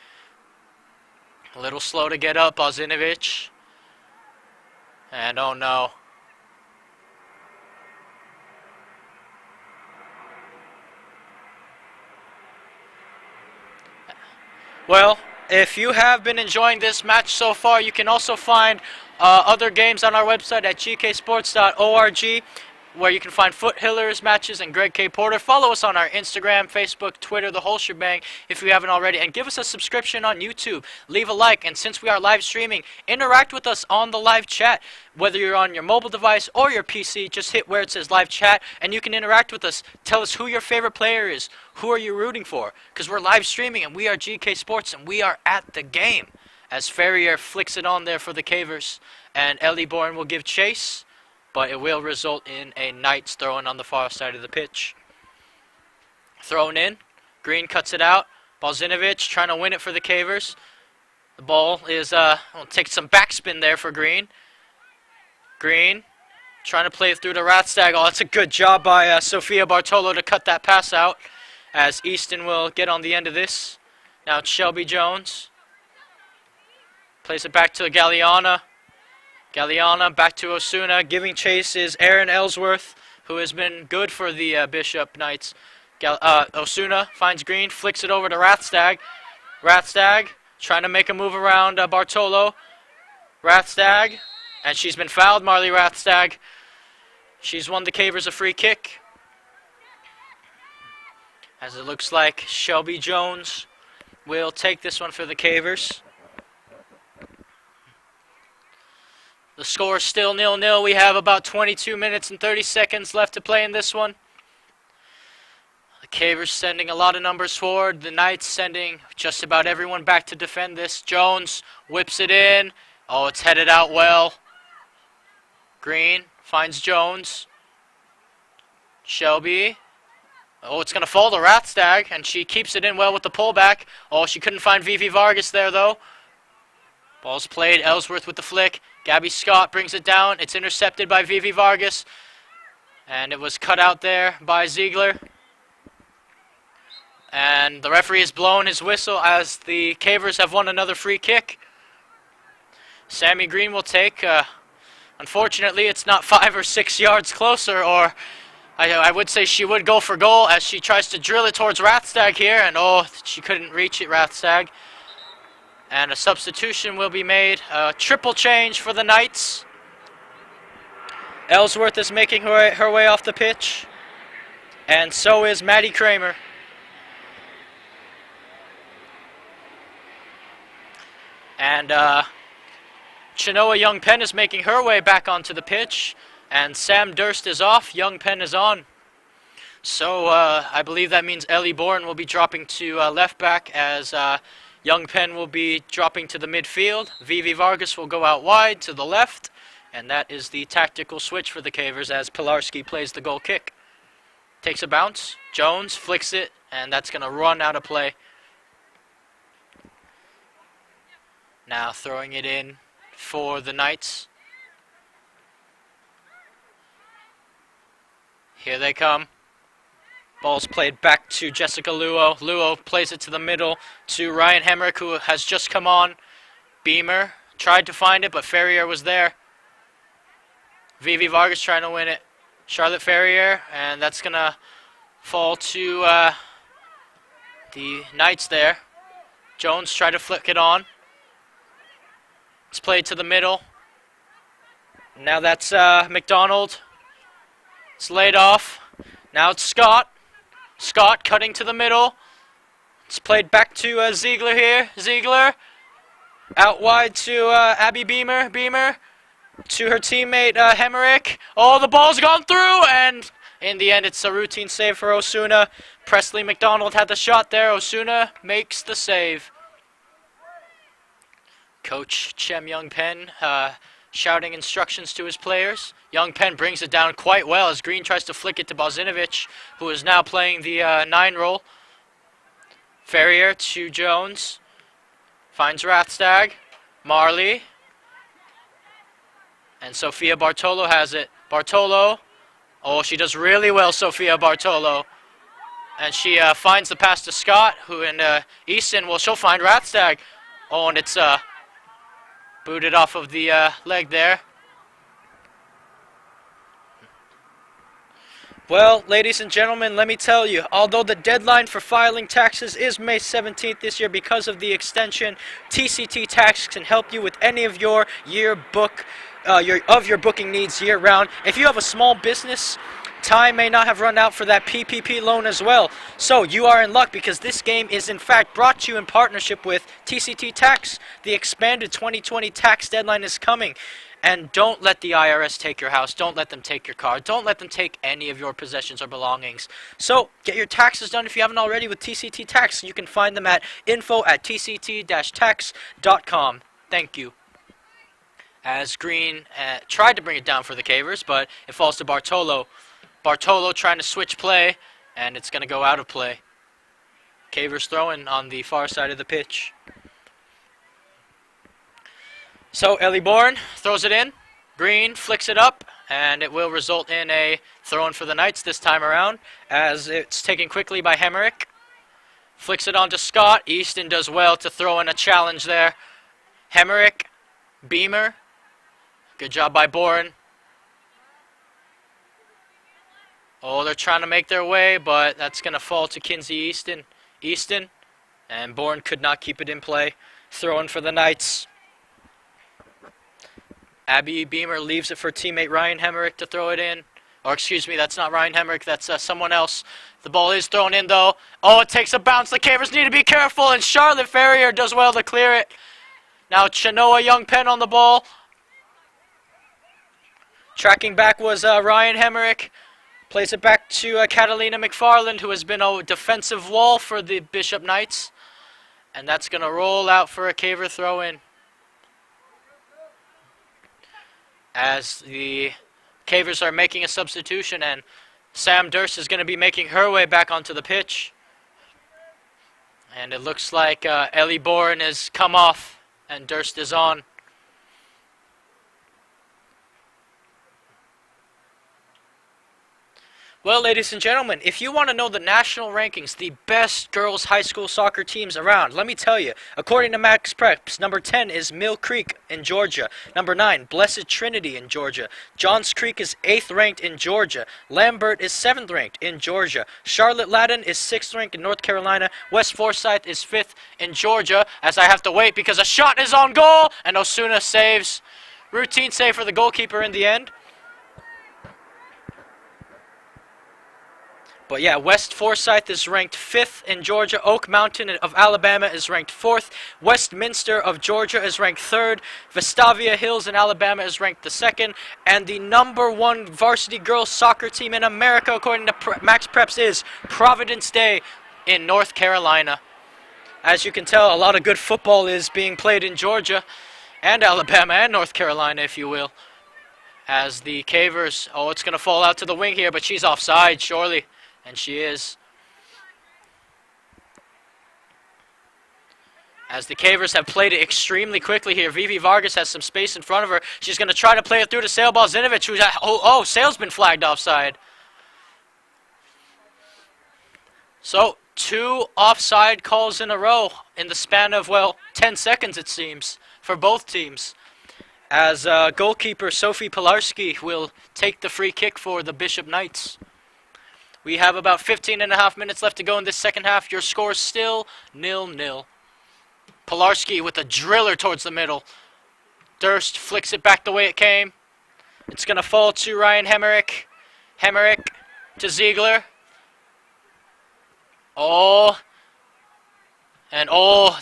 A little slow to get up, Bozinovic. And oh no. Well, if you have been enjoying this match so far, you can also find other games on our website at gksports.org, where you can find Foot Hillers matches and Greg K. Porter. Follow us on our Instagram, Facebook, Twitter, the whole shebang if you haven't already. And give us a subscription on YouTube. Leave a like. And since we are live streaming, interact with us on the live chat. Whether you're on your mobile device or your PC, just hit where it says live chat and you can interact with us. Tell us who your favorite player is. Who are you rooting for? Because we're live streaming and we are GK Sports and we are at the game. As Ferrier flicks it on there for the Cavers. And Ellie Bourne will give chase. But it will result in a Knights throw-in on the far side of the pitch. Thrown in. Green cuts it out. Bozinovic trying to win it for the Cavers. The ball is, take some backspin there for Green. Green trying to play it through to Rathstag. That's a good job by Sophia Bartolo to cut that pass out. As Easton will get on the end of this. Now it's Shelby Jones. Plays it back to Galliana. Galliana back to Osuna. Giving chase is Aaron Ellsworth. who has been good for the Bishop Knights. Osuna finds Green, flicks it over to Rathstag. Rathstag trying to make a move around Bartolo. Rathstag, and she's been fouled, Marley Rathstag. She's won the Cavers a free kick. As it looks like Shelby Jones will take this one for the Cavers. The score is still 0-0. We have about 22 minutes and 30 seconds left to play in this one. The Cavers sending a lot of numbers forward. The Knights sending just about everyone back to defend this. Jones whips it in. Oh, it's headed out well. Green finds Jones. Shelby. Oh, it's going to fall to Rathstag, and she keeps it in well with the pullback. Oh, she couldn't find Vivi Vargas there, though. Ball's played. Ellsworth with the flick. Gabby Scott brings it down. It's intercepted by Vivi Vargas. And it was cut out there by Ziegler. And the referee has blown his whistle as the Cavers have won another free kick. Sammy Green will take. Unfortunately, it's not 5 or 6 yards closer, or I would say she would go for goal as she tries to drill it towards Rathstag here, and oh, she couldn't reach it, Rathstag. And a substitution will be made. Triple change for the Knights. Ellsworth is making her way off the pitch, and so is Maddie Kramer. And Chenoa Young Penn is making her way back onto the pitch. And Sam Durst is off. Young Penn is on. So I believe that means Ellie Bourne will be dropping to left back as Young Penn will be dropping to the midfield. Vivi Vargas will go out wide to the left. And that is the tactical switch for the Cavers as Pilarski plays the goal kick. Takes a bounce. Jones flicks it. And that's going to run out of play. Now throwing it in for the Knights. Here they come. Ball's played back to Jessica Luo. Luo plays it to the middle to Ryan Hemrick, who has just come on. Beamer tried to find it, but Ferrier was there. Vivi Vargas trying to win it. Charlotte Ferrier, and that's going to fall to the Knights there. Jones tried to flick it on. It's played to the middle. Now that's McDonald. It's laid off. Now it's Scott. Scott cutting to the middle. It's played back to Ziegler here. Ziegler out wide to Abby Beamer. Beamer to her teammate Hemerick. Oh, the ball's gone through, and in the end it's a routine save for Osuna. Presley McDonald had the shot there. Osuna makes the save. Coach Chem Young Penn shouting instructions to his players. Young Penn brings it down quite well as Green tries to flick it to Bozinovic, who is now playing the 9 role. Ferrier to Jones. Finds Rathstag. Marley. And Sophia Bartolo has it. Bartolo. Oh, she does really well, Sophia Bartolo. And she finds the pass to Scott, who in Easton, well, she'll find Rathstag. Oh, and it's booted off of the leg there. Well, ladies and gentlemen, let me tell you, although the deadline for filing taxes is May 17th this year because of the extension, TCT Tax can help you with any of your yearbook, your booking needs year-round. If you have a small business, time may not have run out for that PPP loan as well. So you are in luck because this game is in fact brought to you in partnership with TCT Tax. The expanded 2020 tax deadline is coming. And don't let the IRS take your house. Don't let them take your car. Don't let them take any of your possessions or belongings. So get your taxes done if you haven't already with TCT Tax. You can find them at info@tct-tax.com. Thank you. As Green tried to bring it down for the Cavers, but it falls to Bartolo. Bartolo trying to switch play, and it's going to go out of play. Cavers throwing on the far side of the pitch. So Ellie Bourne throws it in. Green flicks it up, and it will result in a throw-in for the Knights this time around, as it's taken quickly by Hemerick. Flicks it on to Scott. Easton does well to throw in a challenge there. Hemerick, Beamer. Good job by Bourne. Oh, they're trying to make their way, but that's going to fall to Kinsey Easton. And Bourne could not keep it in play. Throwing for the Knights. Abby Beamer leaves it for teammate Ryan Hemmerich to throw it in. Or excuse me, that's not Ryan Hemmerich, that's someone else. The ball is thrown in though. Oh, it takes a bounce. The Cavers need to be careful, and Charlotte Ferrier does well to clear it. Now Chenoa Youngpen on the ball. Tracking back was Ryan Hemmerich. Plays it back to Catalina McFarland, who has been a defensive wall for the Bishop Knights. And that's going to roll out for a Caver throw-in. As the Cavers are making a substitution, and Sam Durst is going to be making her way back onto the pitch. And it looks like Ellie Bourne has come off, and Durst is on. Well, ladies and gentlemen, if you want to know the national rankings, the best girls' high school soccer teams around, let me tell you. According to Max Preps, number 10 is Mill Creek in Georgia. Number 9, Blessed Trinity in Georgia. Johns Creek is 8th ranked in Georgia. Lambert is 7th ranked in Georgia. Charlotte Ladin is 6th ranked in North Carolina. West Forsyth is 5th in Georgia, as I have to wait because a shot is on goal, and Osuna saves. Routine save for the goalkeeper in the end. But yeah, West Forsyth is ranked 5th in Georgia. Oak Mountain of Alabama is ranked 4th. Westminster of Georgia is ranked 3rd. Vestavia Hills in Alabama is ranked the 2nd. And the number 1 varsity girls soccer team in America, according to Max Preps, is Providence Day in North Carolina. As you can tell, a lot of good football is being played in Georgia and Alabama and North Carolina, if you will. As the Cavers, oh, it's going to fall out to the wing here, but she's offside, surely. And she is. As the Cavers have played it extremely quickly here. Vivi Vargas has some space in front of her. She's going to try to play it through to Sale Balzinovich, who's at, Sale's been flagged offside. So, 2 offside calls in a row in the span of, 10 seconds it seems, for both teams. As goalkeeper Sophie Pilarski will take the free kick for the Bishop Knights. We have about 15.5 minutes left to go in this second half. Your score is still 0-0. Pilarski with a driller towards the middle. Durst flicks it back the way it came. It's going to fall to Ryan Hemmerich. Hemmerich to Ziegler. Oh. And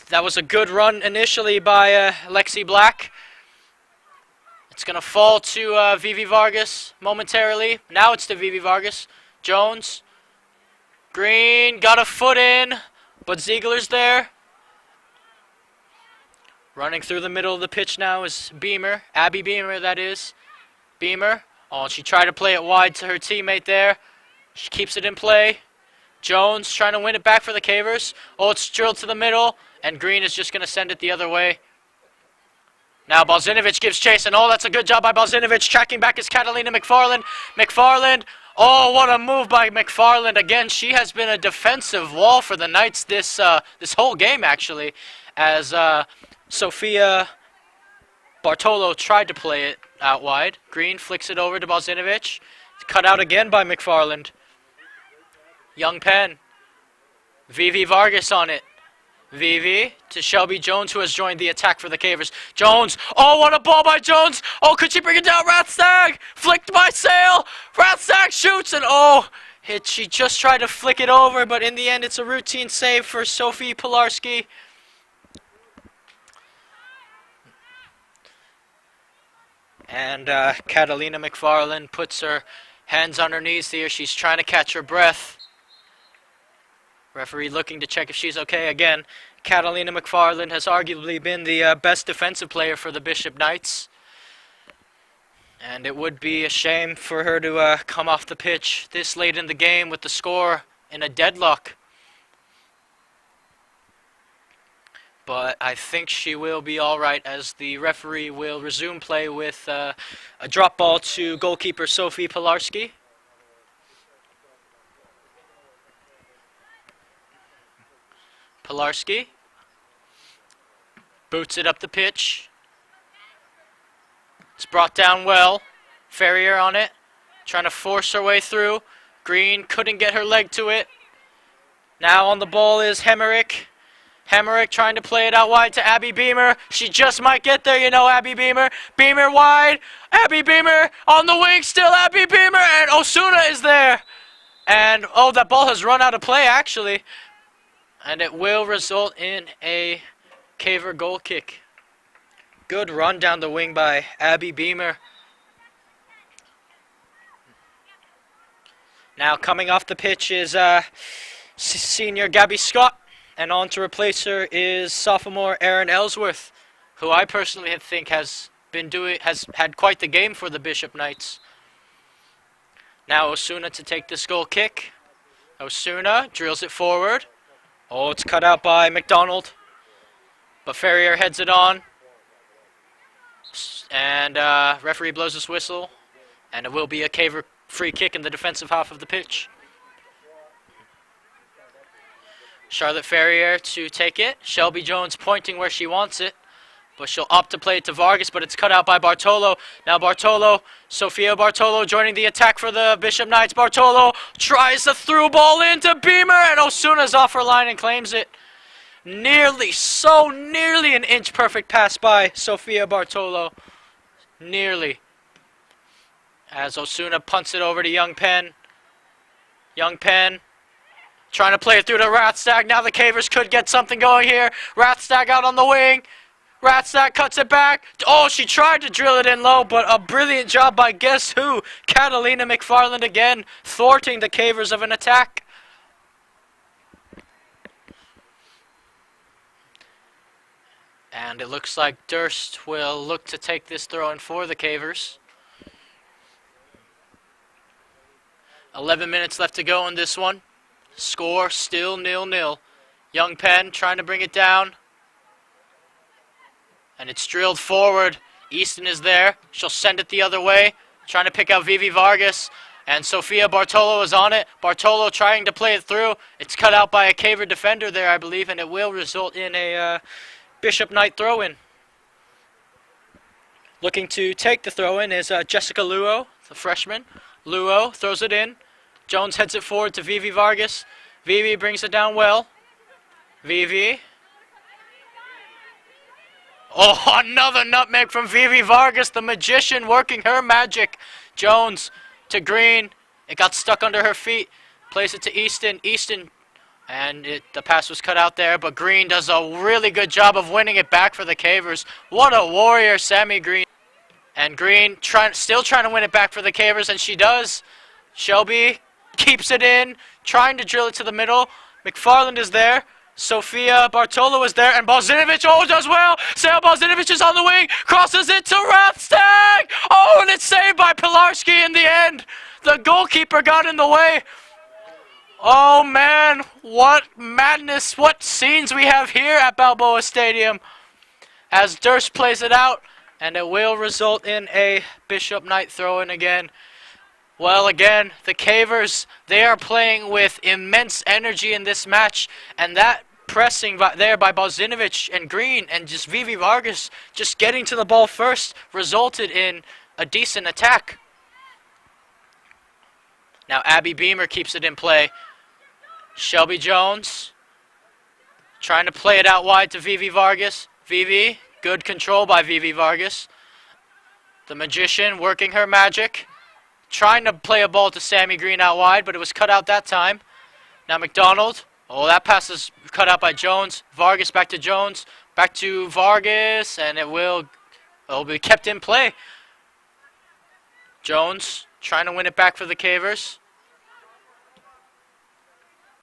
that was a good run initially by Lexi Black. It's going to fall to Vivi Vargas momentarily. Now it's to Vivi Vargas. Jones, Green, got a foot in, but Ziegler's there. Running through the middle of the pitch now is Beamer, Abby Beamer that is. Beamer, she tried to play it wide to her teammate there. She keeps it in play. Jones trying to win it back for the Cavers. It's drilled to the middle, and Green is just going to send it the other way. Now Balzinovich gives chase, and that's a good job by Balzinovich. Tracking back is Catalina McFarland. McFarland. What a move by McFarland. Again, she has been a defensive wall for the Knights this whole game, actually, as Sophia Bartolo tried to play it out wide. Green flicks it over to Balzinovich. Cut out again by McFarland. Young Penn. Vivi Vargas on it. Vivi to Shelby Jones, who has joined the attack for the Cavers. Jones, what a ball by Jones. Could she bring it down? Rathstag, flicked by Sale. Rathstag shoots, and she just tried to flick it over, but in the end it's a routine save for Sophie Pilarski. And Catalina McFarland puts her hands on her knees here. She's trying to catch her breath. Referee looking to check if she's okay again. Catalina McFarland has arguably been the best defensive player for the Bishop Knights. And it would be a shame for her to come off the pitch this late in the game with the score in a deadlock. But I think she will be all right, as the referee will resume play with a drop ball to goalkeeper Sophie Pilarski. Pilarski boots it up the pitch. It's brought down well. Ferrier on it, trying to force her way through. Green couldn't get her leg to it. Now on the ball is Hemerick. Hemerick trying to play it out wide to Abby Beamer. She just might get there, you know, Abby Beamer. Beamer wide. Abby Beamer on the wing still. Abby Beamer. And Osuna is there. And, oh, that ball has run out of play, actually. And it will result in a Caver goal kick. Good run down the wing by Abby Beamer. Now coming off the pitch is senior Gabby Scott. And on to replace her is sophomore Erin Ellsworth, who I personally think has had quite the game for the Bishop Knights. Now Osuna to take this goal kick. Osuna drills it forward. Oh, it's cut out by McDonald. But Ferrier heads it on. And referee blows his whistle. And it will be a Caver free kick in the defensive half of the pitch. Charlotte Ferrier to take it. Shelby Jones pointing where she wants it. But she'll opt to play it to Vargas, but it's cut out by Bartolo. Now Bartolo, Sophia Bartolo joining the attack for the Bishop Knights. Bartolo tries the through ball into Beamer, and Osuna's off her line and claims it. Nearly an inch perfect pass by Sophia Bartolo. Nearly. As Osuna punts it over to Young Penn. Young Penn trying to play it through to Rathstag. Now the Cavers could get something going here. Rathstag out on the wing. Rathstag cuts it back. Oh, she tried to drill it in low, but a brilliant job by guess who? Catalina McFarland again, thwarting the Cavers of an attack. And it looks like Durst will look to take this throw in for the Cavers. 11 minutes left to go in this one. Score still 0-0. Young Penn trying to bring it down. And it's drilled forward. Easton is there. She'll send it the other way. Trying to pick out Vivi Vargas. And Sophia Bartolo is on it. Bartolo trying to play it through. It's cut out by a Caver defender there, I believe. And it will result in a Bishop Knight throw-in. Looking to take the throw-in is Jessica Luo, the freshman. Luo throws it in. Jones heads it forward to Vivi Vargas. Vivi brings it down well. Vivi. Oh, another nutmeg from Vivi Vargas, the magician working her magic. Jones to Green. It got stuck under her feet. Plays it to Easton. Easton. And the pass was cut out there, but Green does a really good job of winning it back for the Cavers. What a warrior, Sammy Green. And Green still trying to win it back for the Cavers, and she does. Shelby keeps it in, trying to drill it to the middle. McFarland is there. Sophia Bartolo is there, and Balzinovic does well. Sale Balzinovic is on the wing, crosses it to Rathstag. Oh, and it's saved by Pilarski in the end. The goalkeeper got in the way. Oh man, what madness, what scenes we have here at Balboa Stadium. As Durst plays it out, and it will result in a Bishop Knight throw-in again. Well, again, the Cavers, they are playing with immense energy in this match, and that pressing there by Balzinovic and Green and just Vivi Vargas just getting to the ball first resulted in a decent attack. Now Abby Beamer keeps it in play. Shelby Jones trying to play it out wide to Vivi Vargas. Vivi, good control by Vivi Vargas. The magician working her magic. Trying to play a ball to Sammy Green out wide, but it was cut out that time. Now McDonald. Oh, that pass is cut out by Jones. Vargas back to Jones. Back to Vargas, and it'll be kept in play. Jones trying to win it back for the Cavers.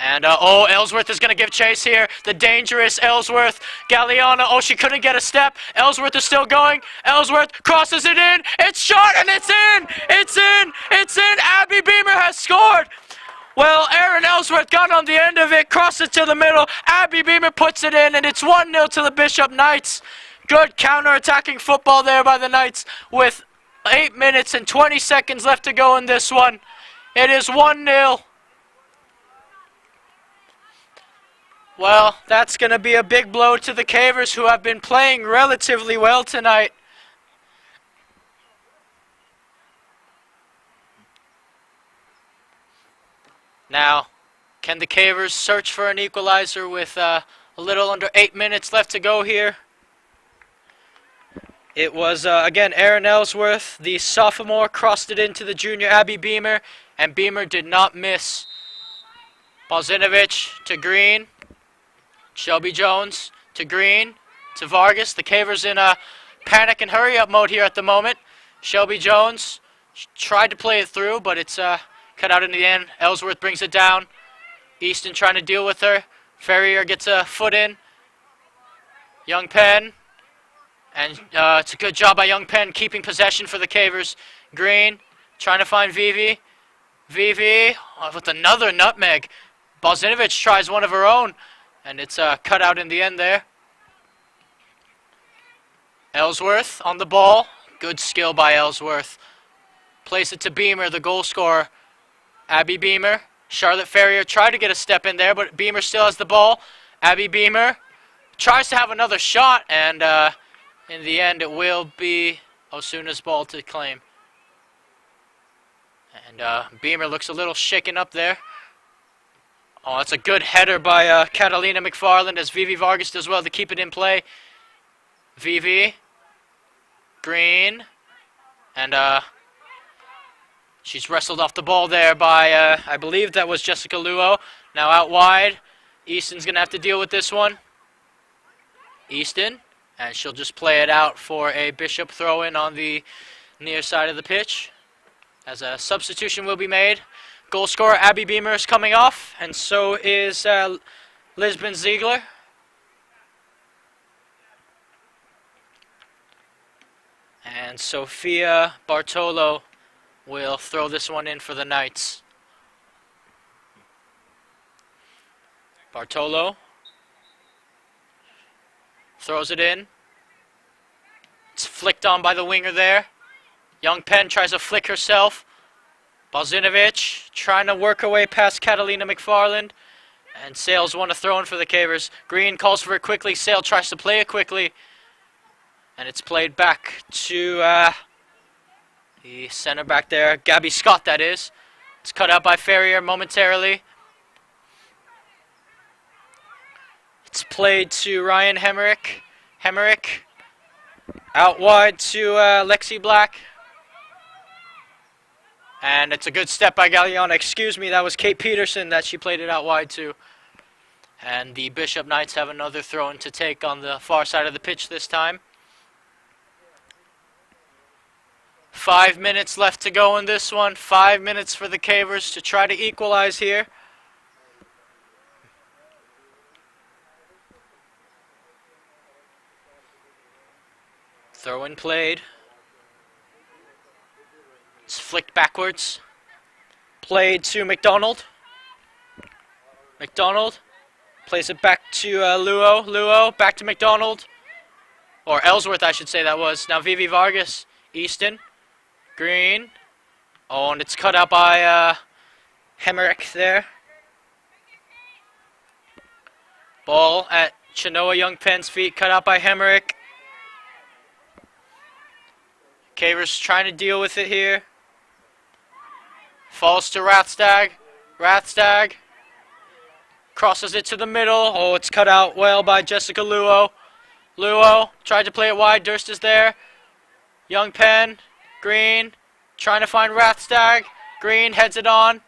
And, Ellsworth is going to give chase here. The dangerous Ellsworth. Galliana, she couldn't get a step. Ellsworth is still going. Ellsworth crosses it in. It's shot, and it's in. It's in. It's in. Abby Beamer has scored. Well, Erin Ellsworth got on the end of it, crossed it to the middle. Abby Beamer puts it in, and it's 1-0 to the Bishop Knights. Good counter-attacking football there by the Knights with 8 minutes and 20 seconds left to go in this one. It is 1-0. Well, that's going to be a big blow to the Cavers, who have been playing relatively well tonight. Now, can the Cavers search for an equalizer with a little under 8 minutes left to go here? It was, again, Aaron Ellsworth, the sophomore, crossed it into the junior Abby Beamer, and Beamer did not miss. Balzinovich to Green. Shelby Jones to Green. To Vargas. The Cavers in a panic and hurry-up mode here at the moment. Shelby Jones tried to play it through, but it's cut out in the end. Ellsworth brings it down. Easton trying to deal with her. Ferrier gets a foot in. Young Penn. And it's a good job by Young Penn keeping possession for the Cavers. Green trying to find Vivi. Vivi with another nutmeg. Balzinovich tries one of her own. And it's cut out in the end there. Ellsworth on the ball. Good skill by Ellsworth. Plays it to Beamer, the goal scorer. Abby Beamer. Charlotte Ferrier tried to get a step in there, but Beamer still has the ball. Abby Beamer tries to have another shot, and in the end it will be Osuna's ball to claim. And Beamer looks a little shaken up there. Oh, that's a good header by Catalina McFarland, as Vivi Vargas does well to keep it in play. Vivi. Green. And she's wrestled off the ball there by, I believe that was Jessica Luo. Now out wide. Easton's going to have to deal with this one. Easton. And she'll just play it out for a Bishop throw-in on the near side of the pitch, as a substitution will be made. Goal scorer Abby Beamer is coming off, and so is Lisbon Ziegler. And Sophia Bartolo will throw this one in for the Knights. Bartolo throws it in. It's flicked on by the winger there. Young Penn tries to flick herself. Balzinovich trying to work her way past Catalina McFarland. And Sales won a throw-in for the Cavers. Green calls for it quickly. Sale tries to play it quickly. And it's played back to the center back there. Gabby Scott, that is. It's cut out by Ferrier momentarily. It's played to Ryan Hemerick. Hemerick out wide to Lexi Black. And it's a good step by Galliana. Excuse me, that was Kate Peterson that she played it out wide to. And the Bishop Knights have another throw-in to take on the far side of the pitch this time. 5 minutes left to go in this one. 5 minutes for the Cavers to try to equalize here. Throw-in played. It's flicked backwards. Played to McDonald. McDonald plays it back to Luo. Luo back to McDonald. Or Ellsworth, I should say that was. Now Vivi Vargas. Easton. Green. Oh, and it's cut out by Hemerick there. Ball at Chenoa Young Penn's feet. Cut out by Hemerick. Cavers trying to deal with it here. Falls to Rathstag. Rathstag crosses it to the middle. Oh, it's cut out well by Jessica Luo. Luo tried to play it wide. Durst is there. Young Penn. Green trying to find Rathstag. Green heads it on.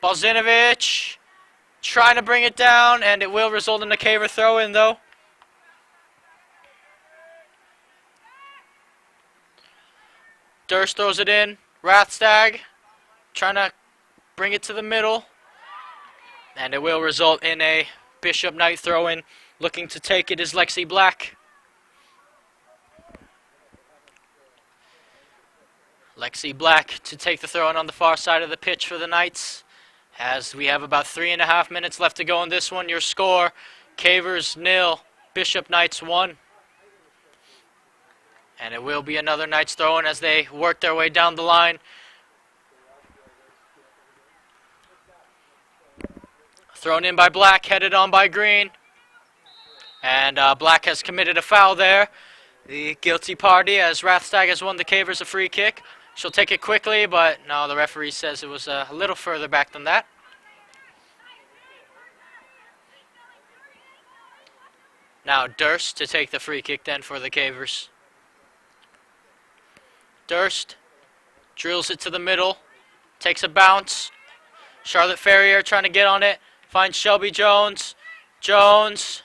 Balzinovich trying to bring it down, and it will result in a Caver throw-in though. Durst throws it in. Rathstag trying to bring it to the middle. And it will result in a Bishop Knight throw-in. Looking to take it is Lexi Black. Lexi Black to take the throw-in on the far side of the pitch for the Knights. As we have about 3.5 minutes left to go in this one. Your score, Cavers 0, Bishop Knights 1. And it will be another Knights throw-in as they work their way down the line. Thrown in by Black, headed on by Green. And Black has committed a foul there. The guilty party, as Rathstag has won the Cavers a free kick. She'll take it quickly, but no, the referee says it was a little further back than that. Now Durst to take the free kick then for the Cavers. Durst drills it to the middle. Takes a bounce. Charlotte Ferrier trying to get on it. Finds Shelby Jones. Jones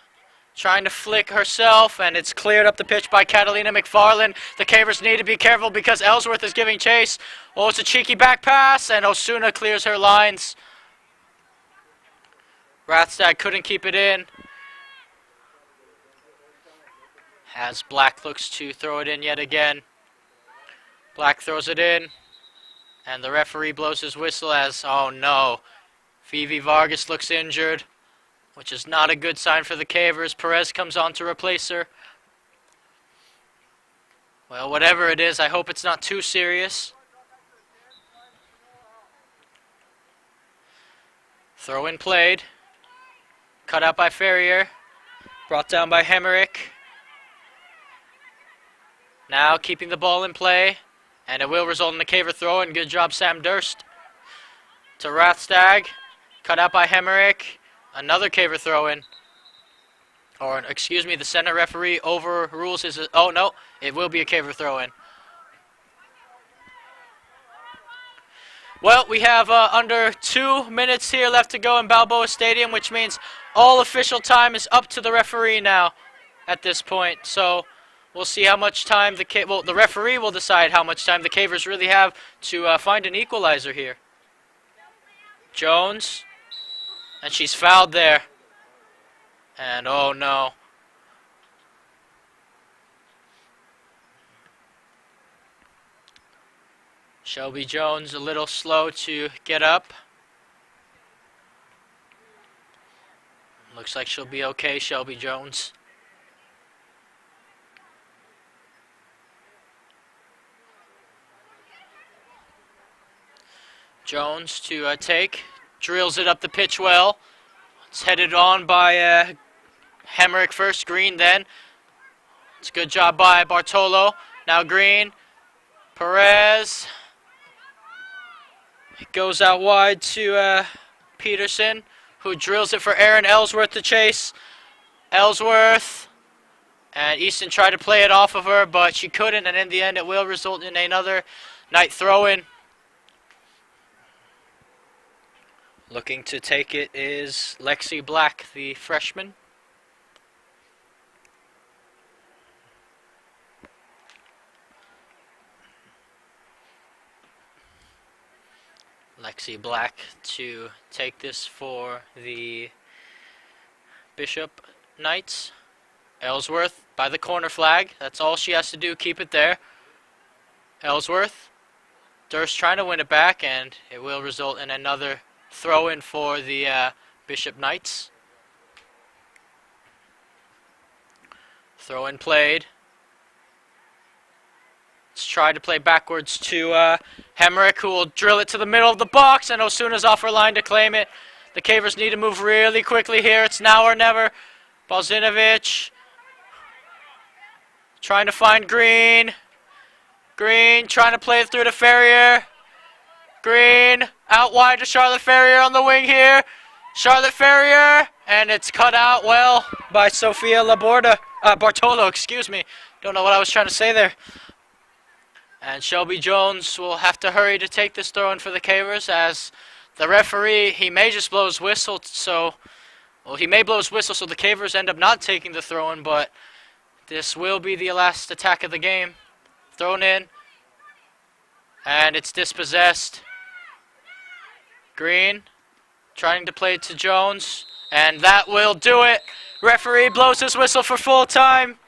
trying to flick herself, and it's cleared up the pitch by Catalina McFarland. The Cavers need to be careful because Ellsworth is giving chase. Oh, it's a cheeky back pass, and Osuna clears her lines. Rathstad couldn't keep it in. As Black looks to throw it in yet again. Black throws it in, and the referee blows his whistle as, oh no, Vivi Vargas looks injured, which is not a good sign for the Cavers. Perez comes on to replace her. Well, whatever it is, I hope it's not too serious. Throw in played. Cut out by Ferrier. Brought down by Hemerick. Now keeping the ball in play. And it will result in a Caver throw, and good job Sam Durst. To Rathstag. Cut out by Hemerick. Another Caver throw in. Or, excuse me, the center referee overrules his... Oh, no, it will be a Caver throw in. Well, we have under 2 minutes here left to go in Balboa Stadium, which means all official time is up to the referee now at this point. So we'll see how much time the referee will decide how much time the Cavers really have to find an equalizer here. Jones, and she's fouled there. And oh no. Shelby Jones a little slow to get up. Looks like she'll be okay, Shelby Jones. Jones to take. Drills it up the pitch well. It's headed on by Hemerick first, Green then. It's a good job by Bartolo. Now Green. Perez. It goes out wide to Peterson, who drills it for Aaron Ellsworth to chase. Ellsworth. And Easton tried to play it off of her, but she couldn't, and in the end it will result in another Knight throw-in. Looking to take it is Lexi Black, the freshman. Lexi Black to take this for the Bishop Knights. Ellsworth by the corner flag. That's all she has to do, keep it there. Ellsworth. Durst trying to win it back, and it will result in another throw-in for the Bishop Knights. Throw-in played. Let's try to play backwards to Hemerick, who will drill it to the middle of the box, and Osuna's off her line to claim it. The Cavers need to move really quickly here. It's now or never. Balzinovic trying to find Green. Green trying to play it through to Ferrier. Green out wide to Charlotte Ferrier on the wing here. Charlotte Ferrier, and it's cut out well by Sofia Bartolo, excuse me. Don't know what I was trying to say there. And Shelby Jones will have to hurry to take this throw-in for the Cavers, as the referee, he may just blow his whistle, so the Cavers end up not taking the throw-in, but this will be the last attack of the game. Thrown in, and it's dispossessed. Green trying to play it to Jones, and that will do it. Referee blows his whistle for full time.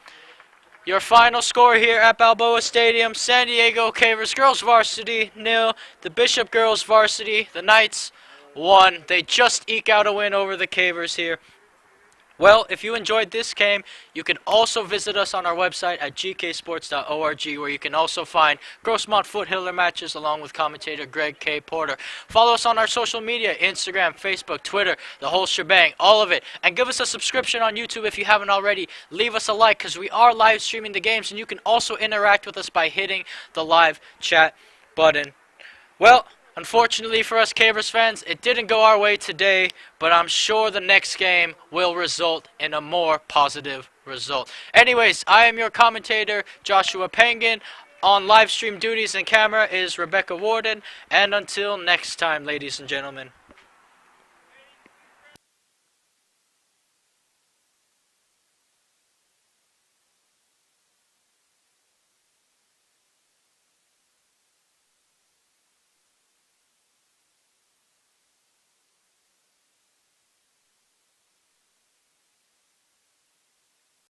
Your final score here at Balboa Stadium: San Diego Cavers Girls Varsity 0, the Bishop Girls Varsity, the Knights 1. They just eke out a win over the Cavers here. Well, if you enjoyed this game, you can also visit us on our website at gksports.org, where you can also find Grossmont Foothiller matches along with commentator Greg K. Porter. Follow us on our social media: Instagram, Facebook, Twitter, the whole shebang, all of it. And give us a subscription on YouTube if you haven't already. Leave us a like, because we are live streaming the games, and you can also interact with us by hitting the live chat button. Well, Unfortunately for us Cavers fans, it didn't go our way today, but I'm sure the next game will result in a more positive result. Anyways, I am your commentator, Joshua Pangan. On live stream duties and camera is Rebecca Worden. And until next time, ladies and gentlemen.